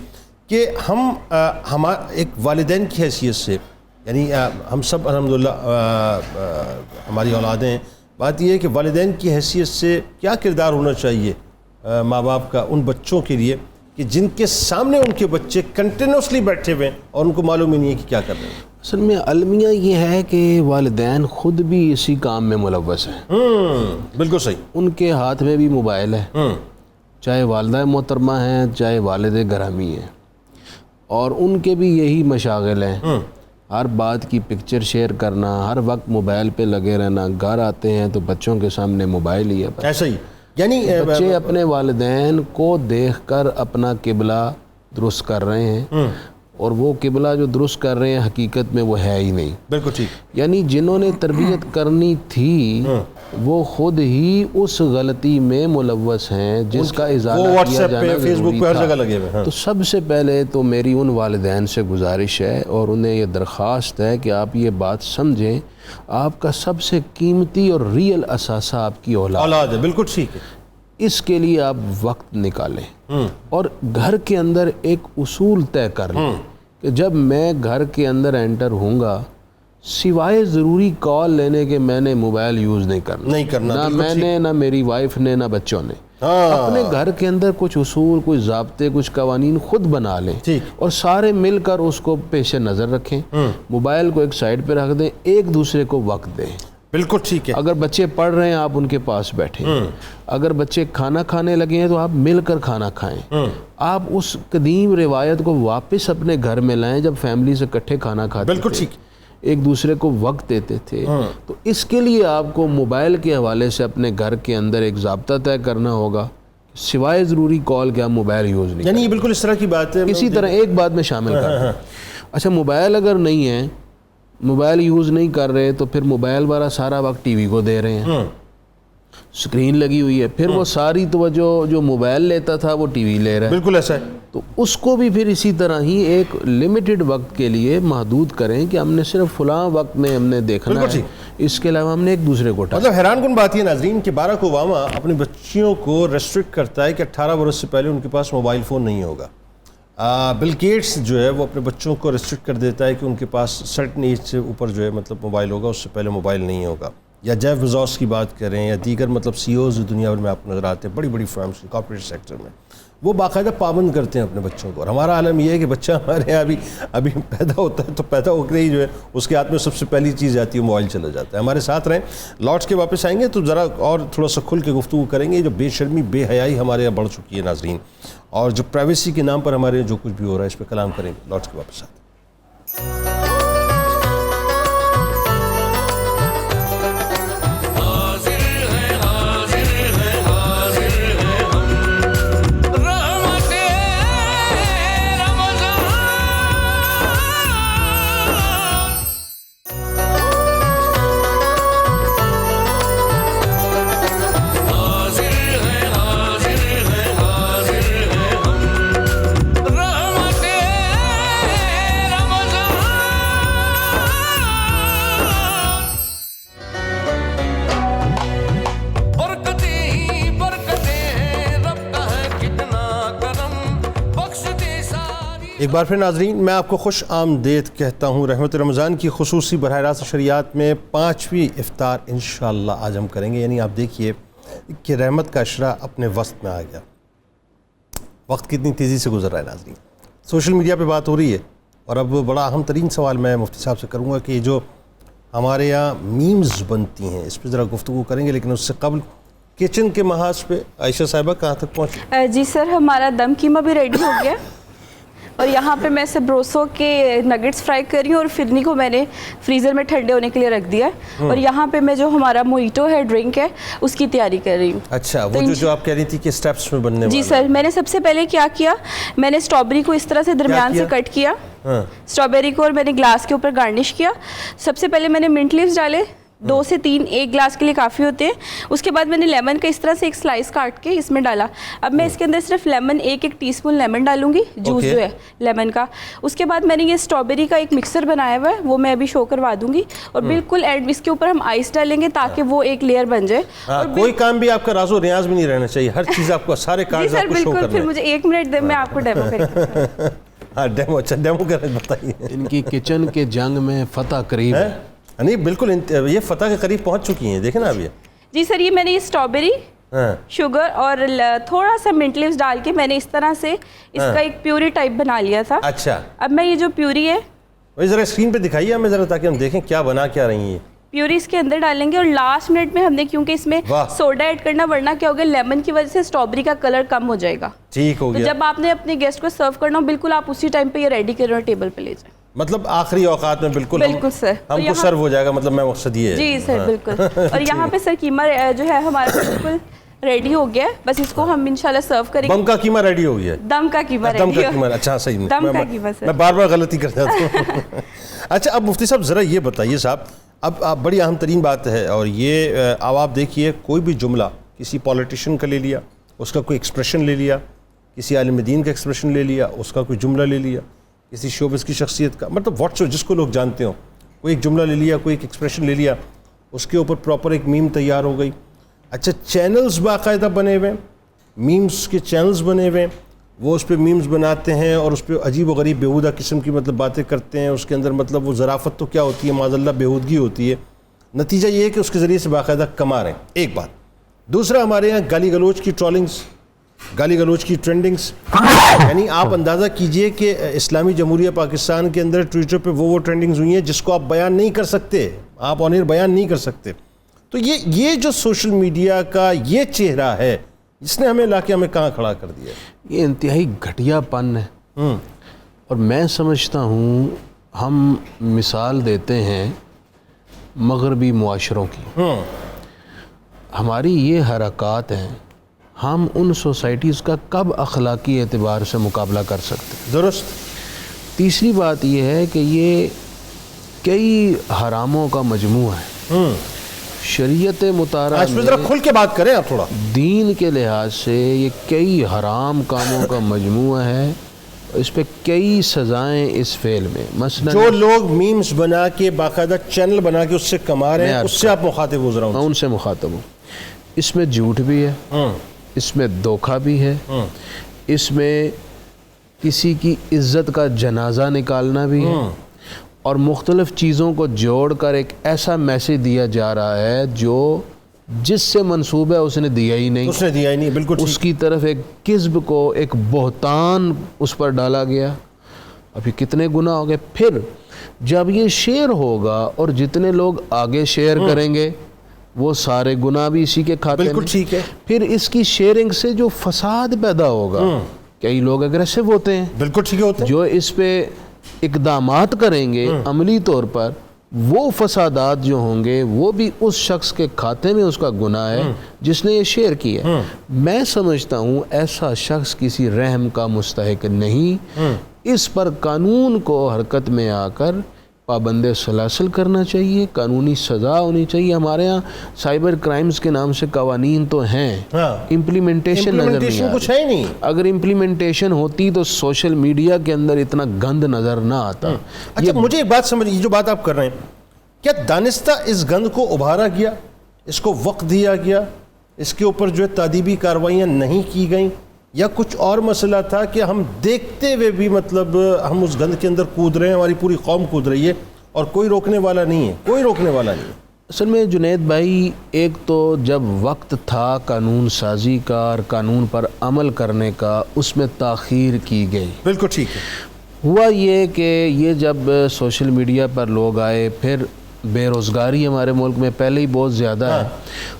کہ ہم ایک والدین کی حیثیت سے، یعنی ہم سب الحمدللہ ہماری اولادیں ہیں، بات یہ ہے کہ والدین کی حیثیت سے کیا کردار ہونا چاہیے ماں باپ کا ان بچوں کے لیے کہ جن کے سامنے ان کے بچے کنٹینیوسلی بیٹھے ہوئے ہیں اور ان کو معلوم ہی نہیں ہے کہ کیا کر رہے ہیں. اصل میں المیہ یہ ہے کہ والدین خود بھی اسی کام میں ملوث ہیں. بالکل صحیح. ان کے ہاتھ میں بھی موبائل ہے، چاہے والدہ محترمہ ہیں چاہے والد گرامی ہیں، اور ان کے بھی یہی مشاغل ہیں. ہر بات کی پکچر شیئر کرنا، ہر وقت موبائل پہ لگے رہنا. گھر آتے ہیں تو بچوں کے سامنے موبائل ہی ہے. ایسا ہی، یعنی بچے اپنے والدین کو دیکھ کر اپنا قبلہ درست کر رہے ہیں، اور وہ قبلہ جو درست کر رہے ہیں حقیقت میں وہ ہے ہی نہیں. بالکل ٹھیک. یعنی جنہوں نے تربیت کرنی تھی وہ خود ہی اس غلطی میں ملوث ہیں جس کا ازالہ کیا جانا ضروری تھا. تو سب سے پہلے تو میری ان والدین سے گزارش ہے اور انہیں یہ درخواست ہے کہ آپ یہ بات سمجھیں، آپ کا سب سے قیمتی اور ریئل اثاثہ آپ کی اولاد ہے. بالکل ٹھیک ہے. اس کے لیے آپ وقت نکالیں اور گھر کے اندر ایک اصول طے کر لیں کہ جب میں گھر کے اندر انٹر ہوں گا سوائے ضروری کال لینے کے میں نے موبائل یوز نہیں کرنا. نہ میں نے، نہ میری وائف نے، نہ بچوں نے. اپنے گھر کے اندر کچھ اصول، کچھ ضابطے، کچھ قوانین خود بنا لیں اور سارے مل کر اس کو پیش نظر رکھیں. موبائل کو ایک سائڈ پہ رکھ دیں، ایک دوسرے کو وقت دیں. بالکل ٹھیک ہے. اگر بچے پڑھ رہے ہیں آپ ان کے پاس بیٹھیں. اگر بچے کھانا کھانے لگے ہیں تو آپ مل کر کھانا کھائیں. آپ اس قدیم روایت کو واپس اپنے گھر میں لائیں جب فیملی سے اکٹھے کھانا کھاتے تھے. بالکل ٹھیک. ایک دوسرے کو وقت دیتے تھے. تو اس کے لیے آپ کو موبائل کے حوالے سے اپنے گھر کے اندر ایک ضابطہ طے کرنا ہوگا، سوائے ضروری کال کے آپ موبائل یوز نہیں. یعنی بالکل اس طرح کی بات ہے. اسی طرح ایک بات میں شامل کر دوں. اچھا، موبائل اگر نہیں ہے، موبائل یوز نہیں کر رہے تو پھر موبائل والا سارا وقت ٹی وی کو دے رہے ہیں. اسکرین لگی ہوئی ہے، پھر وہ ساری توجہ جو موبائل لیتا تھا وہ ٹی وی لے رہا ہے. بالکل ایسا ہے. تو اس کو بھی پھر اسی طرح ہی ایک لمیٹڈ وقت کے لیے محدود کریں کہ ہم نے صرف فلاں وقت میں ہم نے دیکھنا ہے، اس کے علاوہ ہم نے ایک دوسرے کو مطلب حیران کن بات یہ ناظرین کہ باراک اوباما اپنے بچیوں کو ریسٹرکٹ کرتا ہے کہ 18 برس سے پہلے ان کے پاس موبائل فون نہیں ہوگا. بل گیٹس جو ہے وہ اپنے بچوں کو ریسٹرکٹ کر دیتا ہے کہ ان کے پاس سرٹن ایج سے اوپر جو ہے مطلب موبائل ہوگا، اس سے پہلے موبائل نہیں ہوگا. یا جیف بیزوس کی بات کریں یا دیگر مطلب سی اوز دنیا بھر میں آپ نظر آتے ہیں بڑی بڑی فرمز کارپوریٹ سیکٹر میں، وہ باقاعدہ پابند کرتے ہیں اپنے بچوں کو. اور ہمارا عالم یہ ہے کہ بچہ ہمارے یہاں ابھی پیدا ہوتا ہے تو پیدا ہو کے ہی جو ہے اس کے ہاتھ میں سب سے پہلی چیز آتی ہے موبائل چلا جاتا ہے. ہمارے ساتھ رہیں, لوٹس کے واپس آئیں گے تو ذرا اور تھوڑا سا کھل کے گفتگو کریں گے. جو بے شرمی بے حیائی ہمارے یہاں بڑھ چکی ہے ناظرین, اور جو پرائیویسی کے نام پر ہمارے یہاں جو کچھ بھی ہو رہا ہے اس پہ کلام کریں گے. لوٹس کے واپس آتے ہیں. ایک بار پھر ناظرین میں آپ کو خوش آمدید کہتا ہوں. رحمت رمضان کی خصوصی براہ راست شریعت میں 5ویں افطار انشاءاللہ آج ہم کریں گے. یعنی آپ دیکھیے کہ رحمت کا عشرہ اپنے وسط میں آ گیا. وقت کتنی تیزی سے گزر رہا ہے ناظرین. سوشل میڈیا پہ بات ہو رہی ہے, اور اب بڑا اہم ترین سوال میں مفتی صاحب سے کروں گا کہ جو ہمارے یہاں میمز بنتی ہیں اس پہ ذرا گفتگو کریں گے. لیکن اس سے قبل کچن کے محاذ پہ عائشہ صاحبہ کہاں تک پہنچی؟ جی سر, ہمارا دم قیمہ بھی ریڈی ہو گیا, اور یہاں پہ میں سبروسو کے نگٹس فرائی کر رہی ہوں, اور فرنی کو میں نے فریزر میں ٹھنڈے ہونے کے لیے رکھ دیا ہے. اور یہاں پہ میں جو ہمارا موئیٹو ہے ڈرنک ہے اس کی تیاری کر رہی ہوں. اچھا, وہ جو آپ کہہ رہی تھی کہ سٹیپس میں بننے والا. جی سر, میں نے سب سے پہلے کیا کیا, میں نے اسٹرابیری کو اس طرح سے درمیان سے کٹ کیا, اسٹرابیری کو, اور میں نے گلاس کے اوپر گارنش کیا. سب سے پہلے میں نے منٹ لیوز ڈالے, 2 سے 3 ایک گلاس کے لیے کافی ہوتے ہیں. اس کے بعد میں نے لیمن کا اس طرح سے ایک سلائس کاٹ کے اس میں ڈالا. اب میں اس کے اندر صرف لیمن 1 ٹی اسپون لیمن ڈالوں گی, جوس جو ہے لیمن کا. اس کے بعد میں نے یہ اسٹرابیری کا ایک مکسر بنایا ہوا ہے, وہ میں ابھی شو کروا دوں گی. اور بالکل اینڈ اس کے اوپر ہم آئس ڈالیں گے تاکہ وہ ایک لیئر بن جائے. کوئی کام بھی آپ کا راز و ریاض بھی نہیں رہنا چاہیے, ہر چیز آپ کو, سارے کارڈز آپ کو شو کرنا ہے. پھر مجھے 1 منٹ دے, میں آپ کو ڈیمو کر کے. ہاں ڈیمو, اچھا ڈیمو کر بتائیے. ان کی کچن کے جنگ میں فتح قریب ہے. نہیں بالکل, یہ فتح کے قریب پہنچ چکی ہیں, دیکھیں نا اب یہ. جی سر, یہ میں نے یہ اسٹرابیری, شوگر اور تھوڑا سا منٹ لیوز ڈال کے میں نے اس طرح سے اس کا ایک پیوری ٹائپ بنا لیا تھا. اچھا, اب میں یہ جو پیوری ہے ذرا اسکرین پہ دکھائیے ہمیں ذرا, تاکہ ہم دیکھیں کیا بنا کیا رہی ہیں. پیوری اس کے اندر ڈالیں گے, اور لاسٹ منٹ میں ہم نے کیونکہ اس میں سوڈا ایڈ کرنا, ورنہ کیا ہوگا لیمن کی وجہ سے اسٹرابیری کا کلر کم ہو جائے گا. ٹھیک ہو گیا. جب آپ نے اپنے گیسٹ کو سرو کرنا ہو, بالکل آپ اسی ٹائم پہ یہ ریڈی کریں اور ٹیبل پہ لے جائیں. مطلب آخری اوقات میں بالکل سر ہم کو سرو ہو جائے گا, مطلب میں مقصد یہ ہے. جی سر بالکل. اور یہاں پہ سر قیمہ جو ہے ہمارا بالکل ریڈی ہو گیا ہے, بس اس کو ہم انشاءاللہ سرو کریں گے. بم کا قیمہ ریڈی ہو گیا ہے. دم کا قیمہ ریڈی ہو گیا. اچھا صحیح, دم کا قیمہ سر, میں بار بار غلطی کر جاتا ہوں. اچھا اب مفتی صاحب ذرا یہ بتائیے صاحب, اب بڑی اہم ترین بات ہے, اور یہ اب آپ دیکھیے کوئی بھی جملہ کسی پولیٹیشین کا لے لیا, اس کا کوئی ایکسپریشن لے لیا, کسی عالم دین کا ایکسپریشن لے لیا, اس کا کوئی جملہ لے لیا, کسی شوبز کی شخصیت کا, مطلب واٹس جس کو لوگ جانتے ہوں, کوئی ایک جملہ لے لیا, کوئی ایک ایکسپریشن لے لیا, اس کے اوپر پراپر ایک میم تیار ہو گئی. اچھا چینلز باقاعدہ بنے ہوئے, میمز کے چینلز بنے ہوئے, وہ اس پہ میمز بناتے ہیں اور اس پہ عجیب و غریب بیہودہ قسم کی مطلب باتیں کرتے ہیں. اس کے اندر مطلب وہ ظرافت تو کیا ہوتی ہے, معاذاللہ بیہودگی ہوتی ہے. نتیجہ یہ ہے کہ اس کے ذریعے سے باقاعدہ کما رہے ہیں. ایک بات. دوسرا, ہمارے یہاں گالی گلوچ کی ٹرولنگز, گالی گلوچ کی ٹرینڈنگز, یعنی آپ اندازہ کیجئے کہ اسلامی جمہوریہ پاکستان کے اندر ٹویٹر پہ وہ ٹرینڈنگز ہوئی ہیں جس کو آپ بیان نہیں کر سکتے, آپ آن ایئر بیان نہیں کر سکتے. تو یہ جو سوشل میڈیا کا یہ چہرہ ہے جس نے ہمیں لا کے ہمیں کہاں کھڑا کر دیا, یہ انتہائی گھٹیا پن ہے. اور میں سمجھتا ہوں ہم مثال دیتے ہیں مغربی معاشروں کی, ہماری یہ حرکات ہیں, ہم ان سوسائٹیز کا کب اخلاقی اعتبار سے مقابلہ کر سکتے ہیں؟ درست. تیسری بات یہ ہے کہ یہ کئی حراموں کا مجموعہ ہے. شریعت مطالعہ اس پہ ذرا کھل کے بات کریں آپ تھوڑا. دین کے لحاظ سے یہ کئی حرام کاموں کا مجموعہ ہے, اس پہ کئی سزائیں اس فعل میں. مثلا جو لوگ میمز بنا کے باقاعدہ چینل بنا کے اس سے کما رہے ہیں, اس سے آپ مخاطب ہو رہا ہوں. میں ان سے مخاطب ہوں. اس میں جھوٹ بھی ہے, اس میں دھوکہ بھی ہے, اس میں کسی کی عزت کا جنازہ نکالنا بھی ہے, اور مختلف چیزوں کو جوڑ کر ایک ایسا میسیج دیا جا رہا ہے جو جس سے منصوب ہے اس نے دیا ہی نہیں، اس نے دیا ہی نہیں، بالکل اس کی طرف ایک کذب کو، ایک بہتان اس پر ڈالا گیا. ابھی کتنے گناہ ہو گئے. پھر جب یہ شیئر ہوگا اور جتنے لوگ آگے شیئر کریں گے وہ سارے گناہ بھی اسی کے کھاتے میں. بالکل ٹھیک ہے. پھر اس کی شیئرنگ سے جو فساد پیدا ہوگا، کئی لوگ اگریسو ہوتے ہیں، بالکل ٹھیک ہوتے ہیں، جو اس پہ اقدامات کریں گے عملی طور پر، وہ فسادات جو ہوں گے وہ بھی اس شخص کے کھاتے میں اس کا گناہ ہے جس نے یہ شیئر کیا. میں سمجھتا ہوں ایسا شخص کسی رحم کا مستحق نہیں. اس پر قانون کو حرکت میں آ کر پابند سلاسل کرنا چاہیے، قانونی سزا ہونی چاہیے. ہمارے ہاں سائبر کرائمز کے نام سے قوانین تو ہیں، امپلیمنٹیشن نظر نہیں آتی. کچھ ہے ہی نہیں. اگر امپلیمنٹیشن ہوتی تو سوشل میڈیا کے اندر اتنا گند نظر نہ آتا. اچھا مجھے ایک بات سمجھ، یہ جو بات آپ کر رہے ہیں، کیا دانستہ اس گند کو ابھارا گیا، اس کو وقت دیا گیا، اس کے اوپر جو ہے تعدیبی کارروائیاں نہیں کی گئیں، یا کچھ اور مسئلہ تھا کہ ہم دیکھتے ہوئے بھی مطلب ہم اس گند کے اندر کود رہے ہیں، ہماری پوری قوم کود رہی ہے اور کوئی روکنے والا نہیں ہے، کوئی روکنے والا نہیں ہے؟ اصل میں جنید بھائی، ایک تو جب وقت تھا قانون سازی کا اور قانون پر عمل کرنے کا، اس میں تاخیر کی گئی. بالکل ٹھیک ہے. ہوا یہ کہ یہ جب سوشل میڈیا پر لوگ آئے، پھر بے روزگاری ہمارے ملک میں پہلے ہی بہت زیادہ ہے،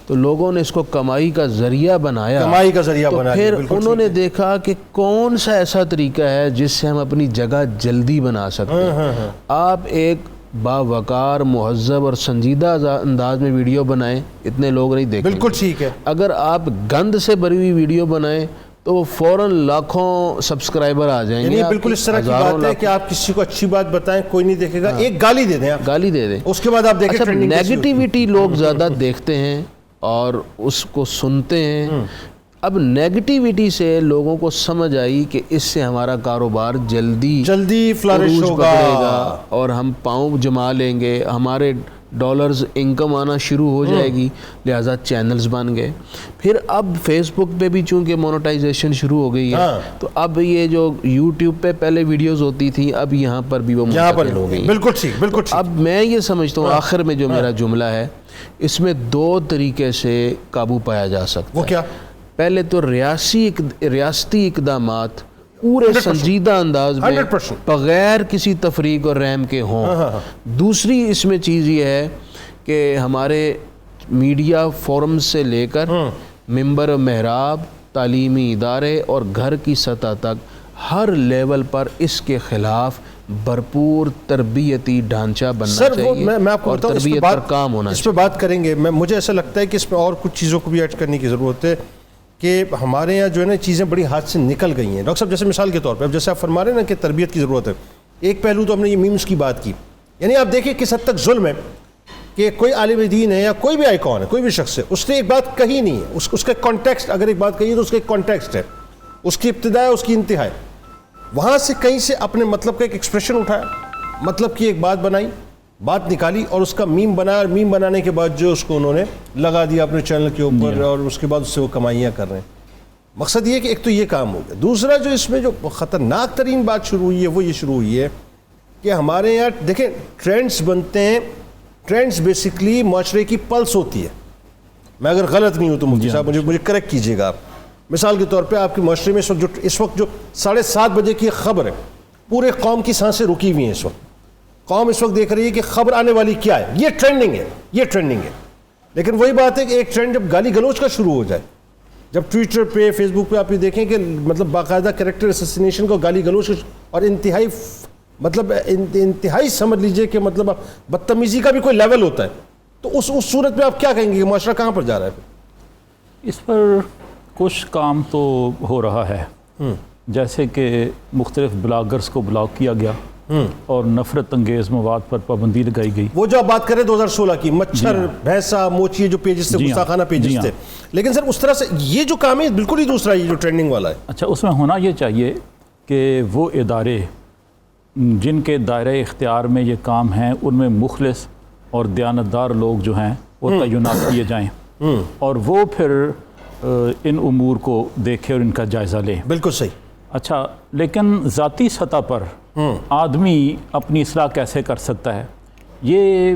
تو لوگوں نے اس کو کمائی کا ذریعہ بنایا. کمائی کا ذریعہ بنایا. پھر انہوں نے دیکھا کہ کون سا ایسا طریقہ ہے جس سے ہم اپنی جگہ جلدی بنا سکتے ہیں. آپ ایک باوقار، مہذب اور سنجیدہ انداز میں ویڈیو بنائیں، اتنے لوگ نہیں دیکھیں. بالکل ٹھیک ہے. اگر آپ گند سے بھری ہوئی ویڈیو بنائیں تو وہ فوراً لاکھوں سبسکرائبر آ جائیں گے. یعنی بالکل اس طرح کی بات ہے کہ آپ کسی کو اچھی بات بتائیں، کوئی نہیں دیکھے گا، ایک گالی دے دیں، آپ گالی دے دیں، اس کے بعد آپ دیکھیں ٹرینڈنگ. نیگیٹیوٹی لوگ زیادہ دیکھتے ہیں اور اس کو سنتے ہیں. اب نیگیٹیوٹی سے لوگوں کو سمجھ آئی کہ اس سے ہمارا کاروبار جلدی فلرش ہوگا اور ہم پاؤں جما لیں گے، ہمارے ڈالرز انکم آنا شروع ہو جائے گی، لہٰذا چینلز بن گئے. پھر اب فیس بک پہ بھی چونکہ مونیٹائزیشن شروع ہو گئی ہے، تو اب یہ جو یوٹیوب پہ پہلے ویڈیوز ہوتی تھیں، اب یہاں پر بھی وہ منتقل ہو گئی. بالکل ٹھیک، بالکل ٹھیک. اب میں یہ سمجھتا ہوں آخر میں جو میرا جملہ ہے، اس میں دو طریقے سے قابو پایا جا سکتا ہے. وہ کیا؟ پہلے تو ریاستی اقدامات پورے سنجیدہ انداز میں بغیر کسی تفریق اور رحم کے ہوں. دوسری اس میں چیز یہ ہے کہ ہمارے میڈیا فورم سے لے کر ممبر و محراب، تعلیمی ادارے اور گھر کی سطح تک ہر لیول پر اس کے خلاف بھرپور تربیتی ڈھانچہ بننا چاہیے. میں آپ کو بتاؤں، تربیت پر کام ہونا چاہیے. اس پہ بات کریں گے. مجھے ایسا لگتا ہے کہ اس میں اور کچھ چیزوں کو بھی ایڈ کرنے کی ضرورت ہے کہ ہمارے یہاں جو ہے نا چیزیں بڑی ہاتھ سے نکل گئی ہیں. ڈاکٹر صاحب جیسے مثال کے طور پہ اب جیسے آپ فرما رہے ہیں نا کہ تربیت کی ضرورت ہے، ایک پہلو تو ہم نے یہ میمز کی بات کی. یعنی آپ دیکھیں کس حد تک ظلم ہے کہ کوئی عالم دین ہے یا کوئی بھی آئیکن ہے، کوئی بھی شخص ہے، اس نے ایک بات کہی نہیں ہے، اس کا کانٹیکسٹ، اگر ایک بات کہی ہے تو اس کا ایک کانٹیکسٹ ہے، اس کی ابتدا ہے، اس کی انتہا ہے. وہاں سے کہیں سے اپنے مطلب کا ایک ایکسپریشن اٹھایا، مطلب کی ایک بات بنائی، بات نکالی اور اس کا میم بنایا، اور میم بنانے کے بعد جو اس کو انہوں نے لگا دیا اپنے چینل کے اوپر، اور اس کے بعد اس سے وہ کمائیاں کر رہے ہیں. مقصد یہ کہ ایک تو یہ کام ہو گیا. دوسرا جو اس میں جو خطرناک ترین بات شروع ہوئی ہے وہ یہ شروع ہوئی ہے کہ ہمارے یہاں دیکھیں ٹرینڈز بنتے ہیں. ٹرینڈز بیسکلی معاشرے کی پلس ہوتی ہے. میں اگر غلط نہیں ہوں تو مفتی صاحب مجھے کریکٹ کیجیے گا آپ. مثال کے طور پہ آپ کے معاشرے میں اس وقت جو 7:30 بجے کی خبر ہے، پورے قوم کی سانسیں رکی ہوئی ہیں. اس وقت قوم اس وقت دیکھ رہی ہے کہ خبر آنے والی کیا ہے. یہ ٹرینڈنگ ہے، یہ ٹرینڈنگ ہے. لیکن وہی بات ہے کہ ایک ٹرینڈ جب گالی گلوچ کا شروع ہو جائے، جب ٹویٹر پہ، فیس بک پہ آپ یہ دیکھیں کہ مطلب باقاعدہ کریکٹر اسیسینیشن کو، گالی گلوچ اور انتہائی سمجھ لیجئے کہ مطلب بدتمیزی کا بھی کوئی لیول ہوتا ہے، تو اس صورت میں آپ کیا کہیں گے کہ معاشرہ کہاں پر جا رہا ہے؟ اس پر کچھ کام تو ہو رہا ہے، جیسے کہ مختلف بلاگرز کو بلاک کیا گیا اور نفرت انگیز مواد پر پابندی لگائی گئی. وہ جو آپ بات کریں 2016 کی، مچھر، بھینسا، موچی، جو پیجز تھے، گستاخانہ پیجز تھے. لیکن سر اس طرح سے یہ جو کام ہے بالکل ہی دوسرا ہے، یہ جو ٹرینڈنگ والا ہے. اچھا، اس میں ہونا یہ چاہیے کہ وہ ادارے جن کے دائرۂ اختیار میں یہ کام ہیں، ان میں مخلص اور دیانتدار لوگ جو ہیں وہ تعینات کیے جائیں، اور وہ پھر ان امور کو دیکھیں اور ان کا جائزہ لیں. بالکل صحیح. اچھا، لیکن ذاتی سطح پر آدمی اپنی اصلاح کیسے کر سکتا ہے؟ یہ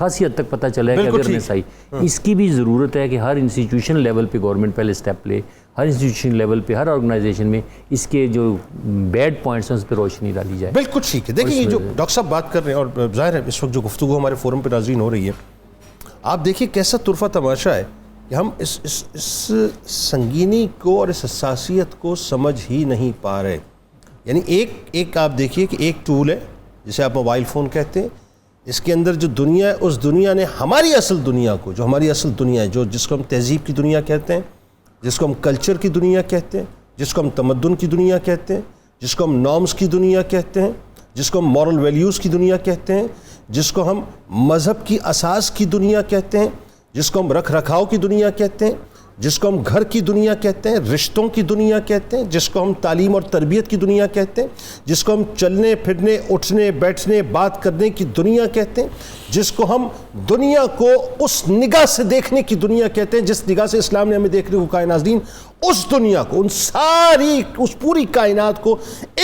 خاصی حد تک پتہ چلا ہے کہ اویئرنیس آئی. اس کی بھی ضرورت ہے کہ ہر انسٹیٹیوشن لیول پہ گورنمنٹ پہلے اسٹیپ لے, ہر انسٹیٹیوشن لیول پہ, ہر آرگنائزیشن میں اس کے جو بیڈ پوائنٹس ہیں اس پہ روشنی ڈالی جائے. بالکل ٹھیک ہے. دیکھیں یہ جو ڈاکٹر صاحب بات کر رہے ہیں, اور ظاہر ہے اس وقت جو گفتگو ہمارے فورم پہ ناظرین ہو رہی ہے, آپ دیکھیے کیسا طرفہ تماشا ہے کہ ہم اس سنگینی کو اور اس حساسیت کو سمجھ ہی نہیں پا رہے. یعنی ایک آپ دیکھیے کہ ایک ٹول ہے جسے آپ موبائل فون کہتے ہیں, اس کے اندر جو دنیا ہے, اس دنیا نے ہماری اصل دنیا کو, جو ہماری اصل دنیا ہے, جس کو ہم تہذیب کی دنیا کہتے ہیں, جس کو ہم کلچر کی دنیا کہتے ہیں, جس کو ہم تمدن کی دنیا کہتے ہیں, جس کو ہم نارمز کی دنیا کہتے ہیں, جس کو ہم مورل ویلیوز کی دنیا کہتے ہیں, جس کو ہم مذہب کی اساس کی دنیا کہتے ہیں, جس کو ہم رکھ رکھاؤ کی دنیا کہتے ہیں, جس کو ہم گھر کی دنیا کہتے ہیں, رشتوں کی دنیا کہتے ہیں, جس کو ہم تعلیم اور تربیت کی دنیا کہتے ہیں, جس کو ہم چلنے پھرنے اٹھنے بیٹھنے بات کرنے کی دنیا کہتے ہیں, جس کو ہم دنیا کو اس نگاہ سے دیکھنے کی دنیا کہتے ہیں جس نگاہ سے اسلام نے ہمیں دیکھنے کو کہا ہے. ناظرین, اس دنیا کو, اس پوری کائنات کو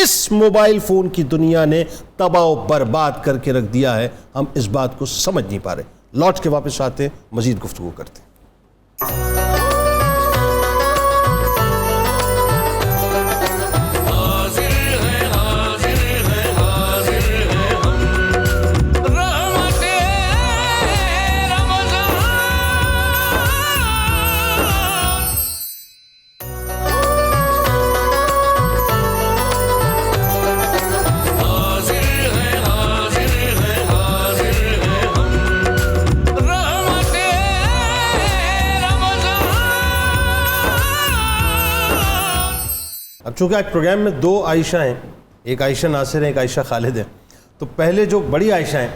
اس موبائل فون کی دنیا نے تباہ و برباد کر کے رکھ دیا ہے. ہم اس بات کو سمجھ نہیں پا رہے. لوٹ کے واپس آتے ہیں, مزید گفتگو کرتے ہیں. اب چونکہ آج پروگرام میں دو عائشہ ہیں, ایک عائشہ ناصر ہیں, ایک عائشہ خالد ہیں, تو پہلے جو بڑی عائشہ ہیں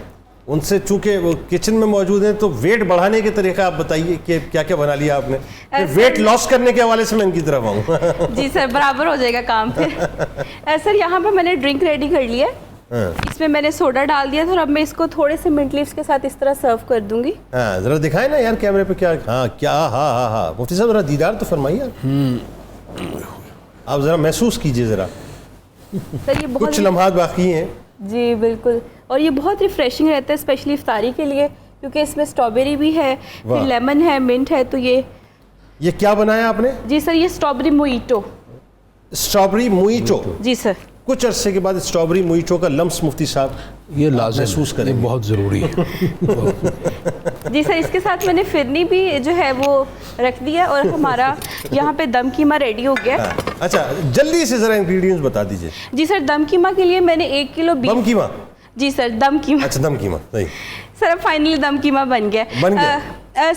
ان سے چونکہ وہ کچن میں موجود ہیں, تو ویٹ بڑھانے کے طریقہ آپ بتائیے کہ کیا کیا بنا لیا آپ نے. ویٹ لاس کرنے کے حوالے سے میں ان کی طرف آؤں. جی سر, برابر ہو جائے گا کام پھر. سر یہاں پہ میں نے ڈرنک ریڈی کر لی ہے, اس میں میں نے سوڈا ڈال دیا تھا, اور اب میں اس کو تھوڑے سے منٹ لیفز کے ساتھ اس طرح سرو کر دوں گی. ہاں ذرا دکھائیں نا یار کیمرے پہ. کیا ہاں مفتی صاحب ذرا دیدار تو فرمائیے آپ ذرا محسوس کیجئے ذرا. سر یہ بہت کچھ لمحات باقی ہیں. جی بالکل, اور یہ بہت ریفریشنگ رہتا ہے اسپیشلی افطاری کے لیے, کیونکہ اس میں اسٹرابیری بھی ہے, پھر لیمن ہے, منٹ ہے. تو یہ کیا بنایا آپ نے؟ جی سر, یہ اسٹرابیری موئیٹو. اسٹرابیری موئیٹو. جی سر. کچھ عرصے کے بعد اسٹرابیری موئیٹو کا لمس مفتی صاحب یہ لازم محسوس کریں, یہ بہت ضروری ہے. جی سر, اس کے ساتھ میں نے فرنی بھی جو ہے وہ رکھ دیا, اور ہمارا یہاں پہ دم کیما ریڈی ہو گیا. اچھا جلدی سے ذرا انگریڈینٹس بتا دیجئے. جی سر, دم کیما کے لیے میں نے 1 کلو دم کیما. جی سر, دم کیما. اچھا دم کیما, صحیح سر اب فائنلی دم کیما بن گیا.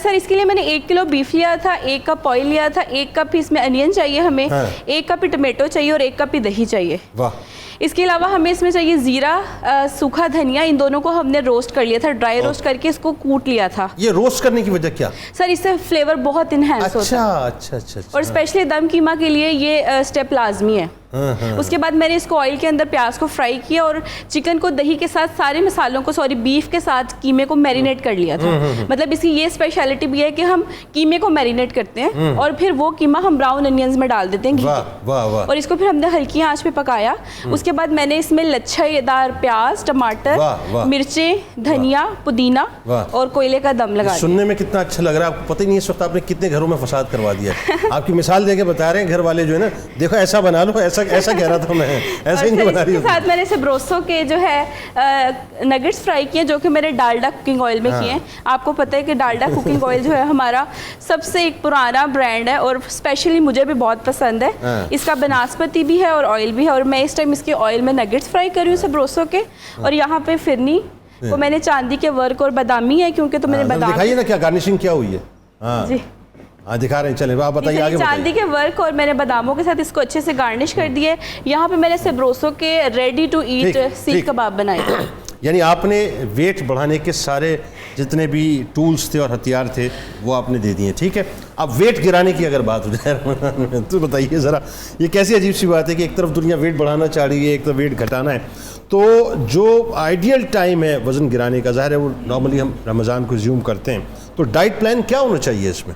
سر اس کے لیے میں نے 1 کلو بیف لیا تھا, 1 کپ آئل لیا تھا, 1 کپ اس میں انین چاہیے ہمیں, 1 کپ ٹمیٹو چاہیے, اور 1 کپ دہی چاہیے. واہ. اس کے علاوہ ہمیں اس میں چاہیے زیرہ, سوکھا دھنیا. ان دونوں کو ہم نے روسٹ کر لیا تھا, ڈرائی روسٹ کر کے اس کو کوٹ لیا تھا. یہ روسٹ کرنے کی وجہ کیا؟ سر اس سے فلیور بہت انہینس ہوتا ہے. اچھا. اور اسپیشلی دم کیما کے لیے یہ اسٹیپ لازمی ہے. اس کے بعد میں نے اس کو آئل کے اندر پیاز کو فرائی کیا, اور چکن کو دہی کے ساتھ سارے مسالوں کو بیف کے ساتھ قیمے کو میرینیٹ کر لیا تھا. مطلب اس کی یہ اسپیشلٹی بھی ہے کہ ہم قیمے کو میرینیٹ کرتے ہیں, اور پھر وہ قیمہ ہم براؤن انینز میں ڈال دیتے ہیں, اور اس کو پھر ہم نے ہلکی آنچ پہ پکایا. اس کے بعد میں نے اس میں لچھے دار پیاز, ٹماٹر, مرچیں, دھنیا, پودینہ اور کوئلے کا دم لگا. سننے میں کتنا اچھا لگ رہا ہے. آپ کو پتہ ہی نہیں اس وقت آپ نے کتنے گھروں میں فساد کروا دیا ہے. آپ کی مثال دے کے بتا رہے ہیں گھر والے جو ہے نا, دیکھو ایسا بنا لو, ایسا کہہ رہا تھا میں, ایسا ہی نہیں بنا رہی. اس کے ساتھ میں نے سبروسو کے جو ہے نگٹس فرائی کیے, جو کہ میں نے ڈالڈا کوکنگ آئل میں کیے ہیں. آپ کو پتہ ہے کہ ڈالڈا کوکنگ آئل جو ہے ہمارا سب سے ایک پرانا برانڈ ہے, اور اسپیشلی مجھے بھی بہت پسند ہے. اس کا بناسپتی بھی ہے اور آئل بھی ہے, اور میں اس ٹائم اس کے آئل میں نگٹس فرائی کر رہی ہوں سبروسو کے. اور یہاں پہ فرنی کو میں نے چاندی کے ورک اور بادامی ہے, کیونکہ تو میں نے بادام. دکھائیے نا کیا گارنشنگ کیا ہوئی ہے. جی دکھا رہے ہیں, چلیں آپ بتائیے آگے. چاندی کے ورک اور میں نے باداموں کے ساتھ اس کو اچھے سے گارنش کر دیے. یہاں پہ میں نے سبروسو کے ready to at seekh kebab بنائے. یعنی آپ نے ویٹ بڑھانے کے سارے جتنے بھی ٹولز تھے اور ہتھیار تھے وہ آپ نے دے دیے, ٹھیک ہے. اب ویٹ گرانے کی اگر بات ہو جائے تو بتائیے ذرا, یہ کیسی عجیب سی بات ہے کہ ایک طرف دنیا ویٹ بڑھانا چاہ رہی ہے, ایک طرف ویٹ گھٹانا ہے. تو جو آئیڈیل ٹائم ہے وزن گرانے کا, ظاہر ہے وہ نارملی ہم رمضان کو زیوم کرتے ہیں, تو ڈائٹ پلان کیا ہونا چاہیے اس میں؟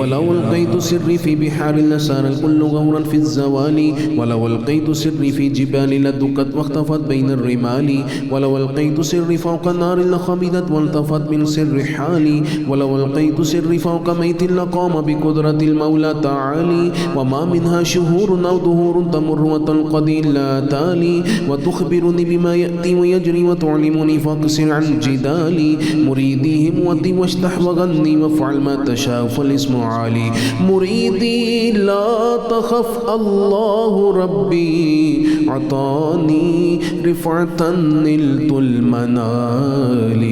ولو ألقيت سري في بحار لسار الكل غورا في الزوال. ولو ألقيت سري في جبال لدكت واختفت بين الرمال. ولو ألقيت سري فوق النار لخمدت والتفت من سر حالي. ولو ألقيت سري فوق ميت لقام بقدرة المولى تعالي. وما منها شهور أو ظهور تمر وتنقضي لا تالي. وتخبرني بما يأتي ويجري وتعلمني فاقصر عن جدالي. مريدي هموتي واشتح وغني وافعل ما تشاء فالاسم عالي. مريدي لا تخف الله ربي عطاني رفعة نلت المنال.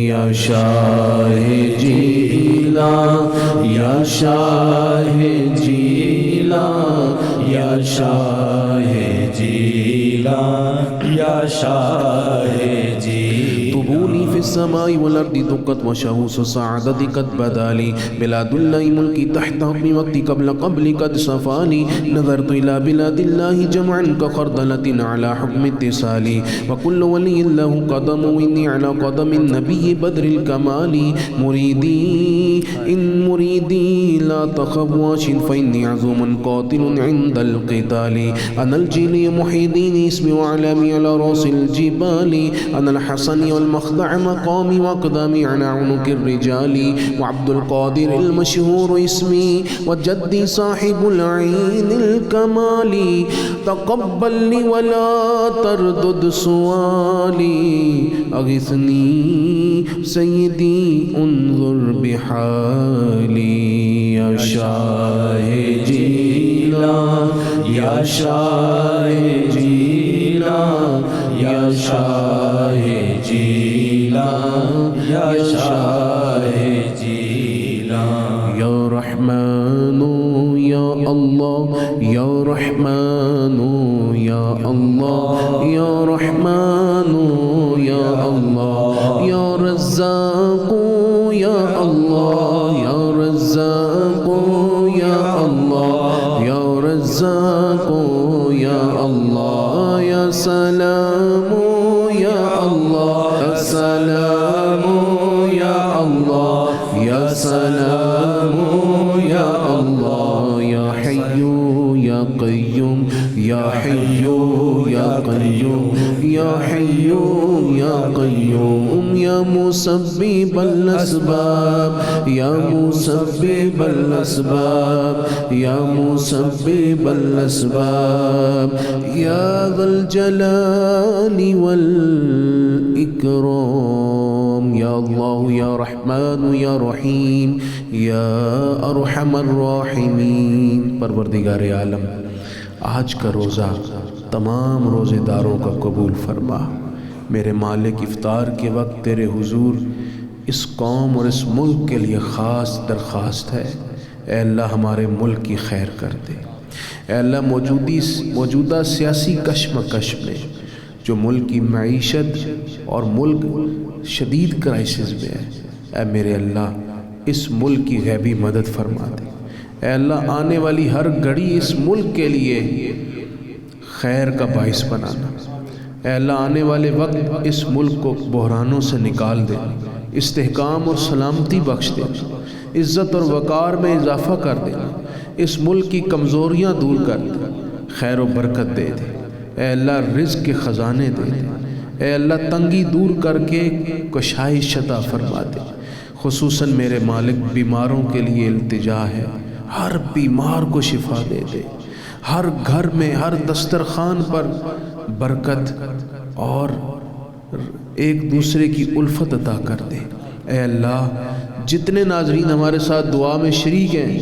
يا شاه جيلا، يا شاه جيلا، يا شاه جيلا، يا شاه جيلا. طبولي في السماء والأرض دقت وشهوس سعادتي قد بدا لي بلاد الله ملكي تحت حكم وقتي قبل قد صفاني نظرت إلى بلاد الله جمعا كخردلة على حكم اتصالي وكل ولي له قدم وإني على قدم النبي بدر الكمال مريدي إن مريدي لا تخف واش فإني عزوم قاتل عند القتال أنا الجيل محي ديني اسمي وعلامي على رأس الجبال أنا الحسن والمخضع مقامي وأقدامي على عنق الرجال وعبد القادر المشهور اسمي وجدي صاحب العين الكمال تقبل لي ولا تردد سؤالي أغثني سيدي انظر بحالي يا شاه جيلان يا شاه جيلان يا شاه جيلان يا شاه جيلان يا رحمن يا الله يا رحمن يا الله يا رحمن يا الله يا رزاق يا الله يا رزاق يا الله يا رزاق يا الله يا سلام يا الله يا سلام يا الله يا سلام يا الله يا حي يا قيوم يا حي يا قيوم يا حي يا قيوم يا مسبب الأسباب يا مسبب الأسباب يا مسبب الأسباب يا ذا الجلال والإكرام يا الله يا رحمن يا رحيم يا أرحم الراحمين پروردگار عالم آج کا روزہ تمام روزے داروں کا قبول فرما میرے مالک افطار کے وقت تیرے حضور اس قوم اور اس ملک کے لیے خاص درخواست ہے اے اللہ ہمارے ملک کی خیر کر دے اے اللہ موجودہ سیاسی کشمکش میں جو ملک کی معیشت اور ملک شدید کرائسس میں ہے اے میرے اللہ اس ملک کی غیبی مدد فرما دے اے اللہ آنے والی ہر گھڑی اس ملک کے لیے خیر کا باعث بنانا اے اللہ آنے والے وقت اس ملک کو بحرانوں سے نکال دے استحکام اور سلامتی بخش دے عزت اور وقار میں اضافہ کر دے اس ملک کی کمزوریاں دور کر دے خیر و برکت دے دے اے اللہ رزق کے خزانے دے دے اے اللہ تنگی دور کر کے کشائش عطا فرما دے خصوصاً میرے مالک بیماروں کے لیے التجا ہے ہر بیمار کو شفا دے دے ہر گھر میں ہر دسترخوان پر برکت اور ایک دوسرے کی الفت عطا کر دے اے اللہ جتنے ناظرین ہمارے ساتھ دعا میں شریک ہیں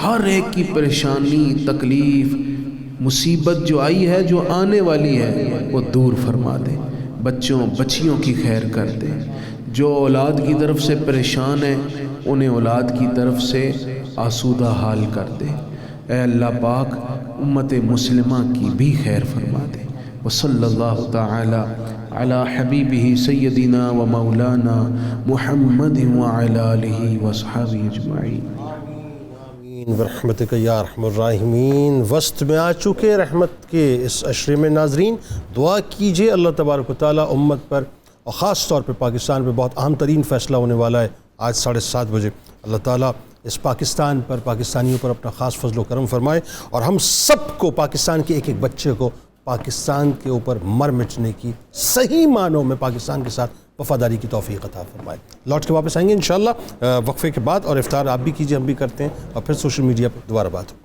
ہر ایک کی پریشانی تکلیف مصیبت جو آئی ہے جو آنے والی ہے وہ دور فرما دے بچوں بچیوں کی خیر کر دے جو اولاد کی طرف سے پریشان ہیں انہیں اولاد کی طرف سے آسودہ حال کر دے اے اللہ پاک امت مسلمہ کی بھی خیر فرما دے وصلی اللہ تعالی علی حبیبہ سیدنا و مولانا محمد وعلی آلہ وصحبہ اجمعین برحمتک یا ارحم الراحمین۔ وسط میں آ چکے رحمت کے اس عشرے میں ناظرین دعا کیجئے اللہ تبارک و تعالی امت پر اور خاص طور پہ پاکستان پہ بہت اہم ترین فیصلہ ہونے والا ہے آج 7:30 بجے اللہ تعالیٰ اس پاکستان پر پاکستانیوں پر اپنا خاص فضل و کرم فرمائے اور ہم سب کو پاکستان کے ایک ایک بچے کو پاکستان کے اوپر مر مٹنے کی صحیح معنوں میں پاکستان کے ساتھ وفاداری کی توفیق عطا فرمائے۔ لوٹ کے واپس آئیں گے انشاءاللہ وقفے کے بعد اور افطار آپ بھی کیجئے ہم بھی کرتے ہیں اور پھر سوشل میڈیا پر دوبارہ بات ہو۔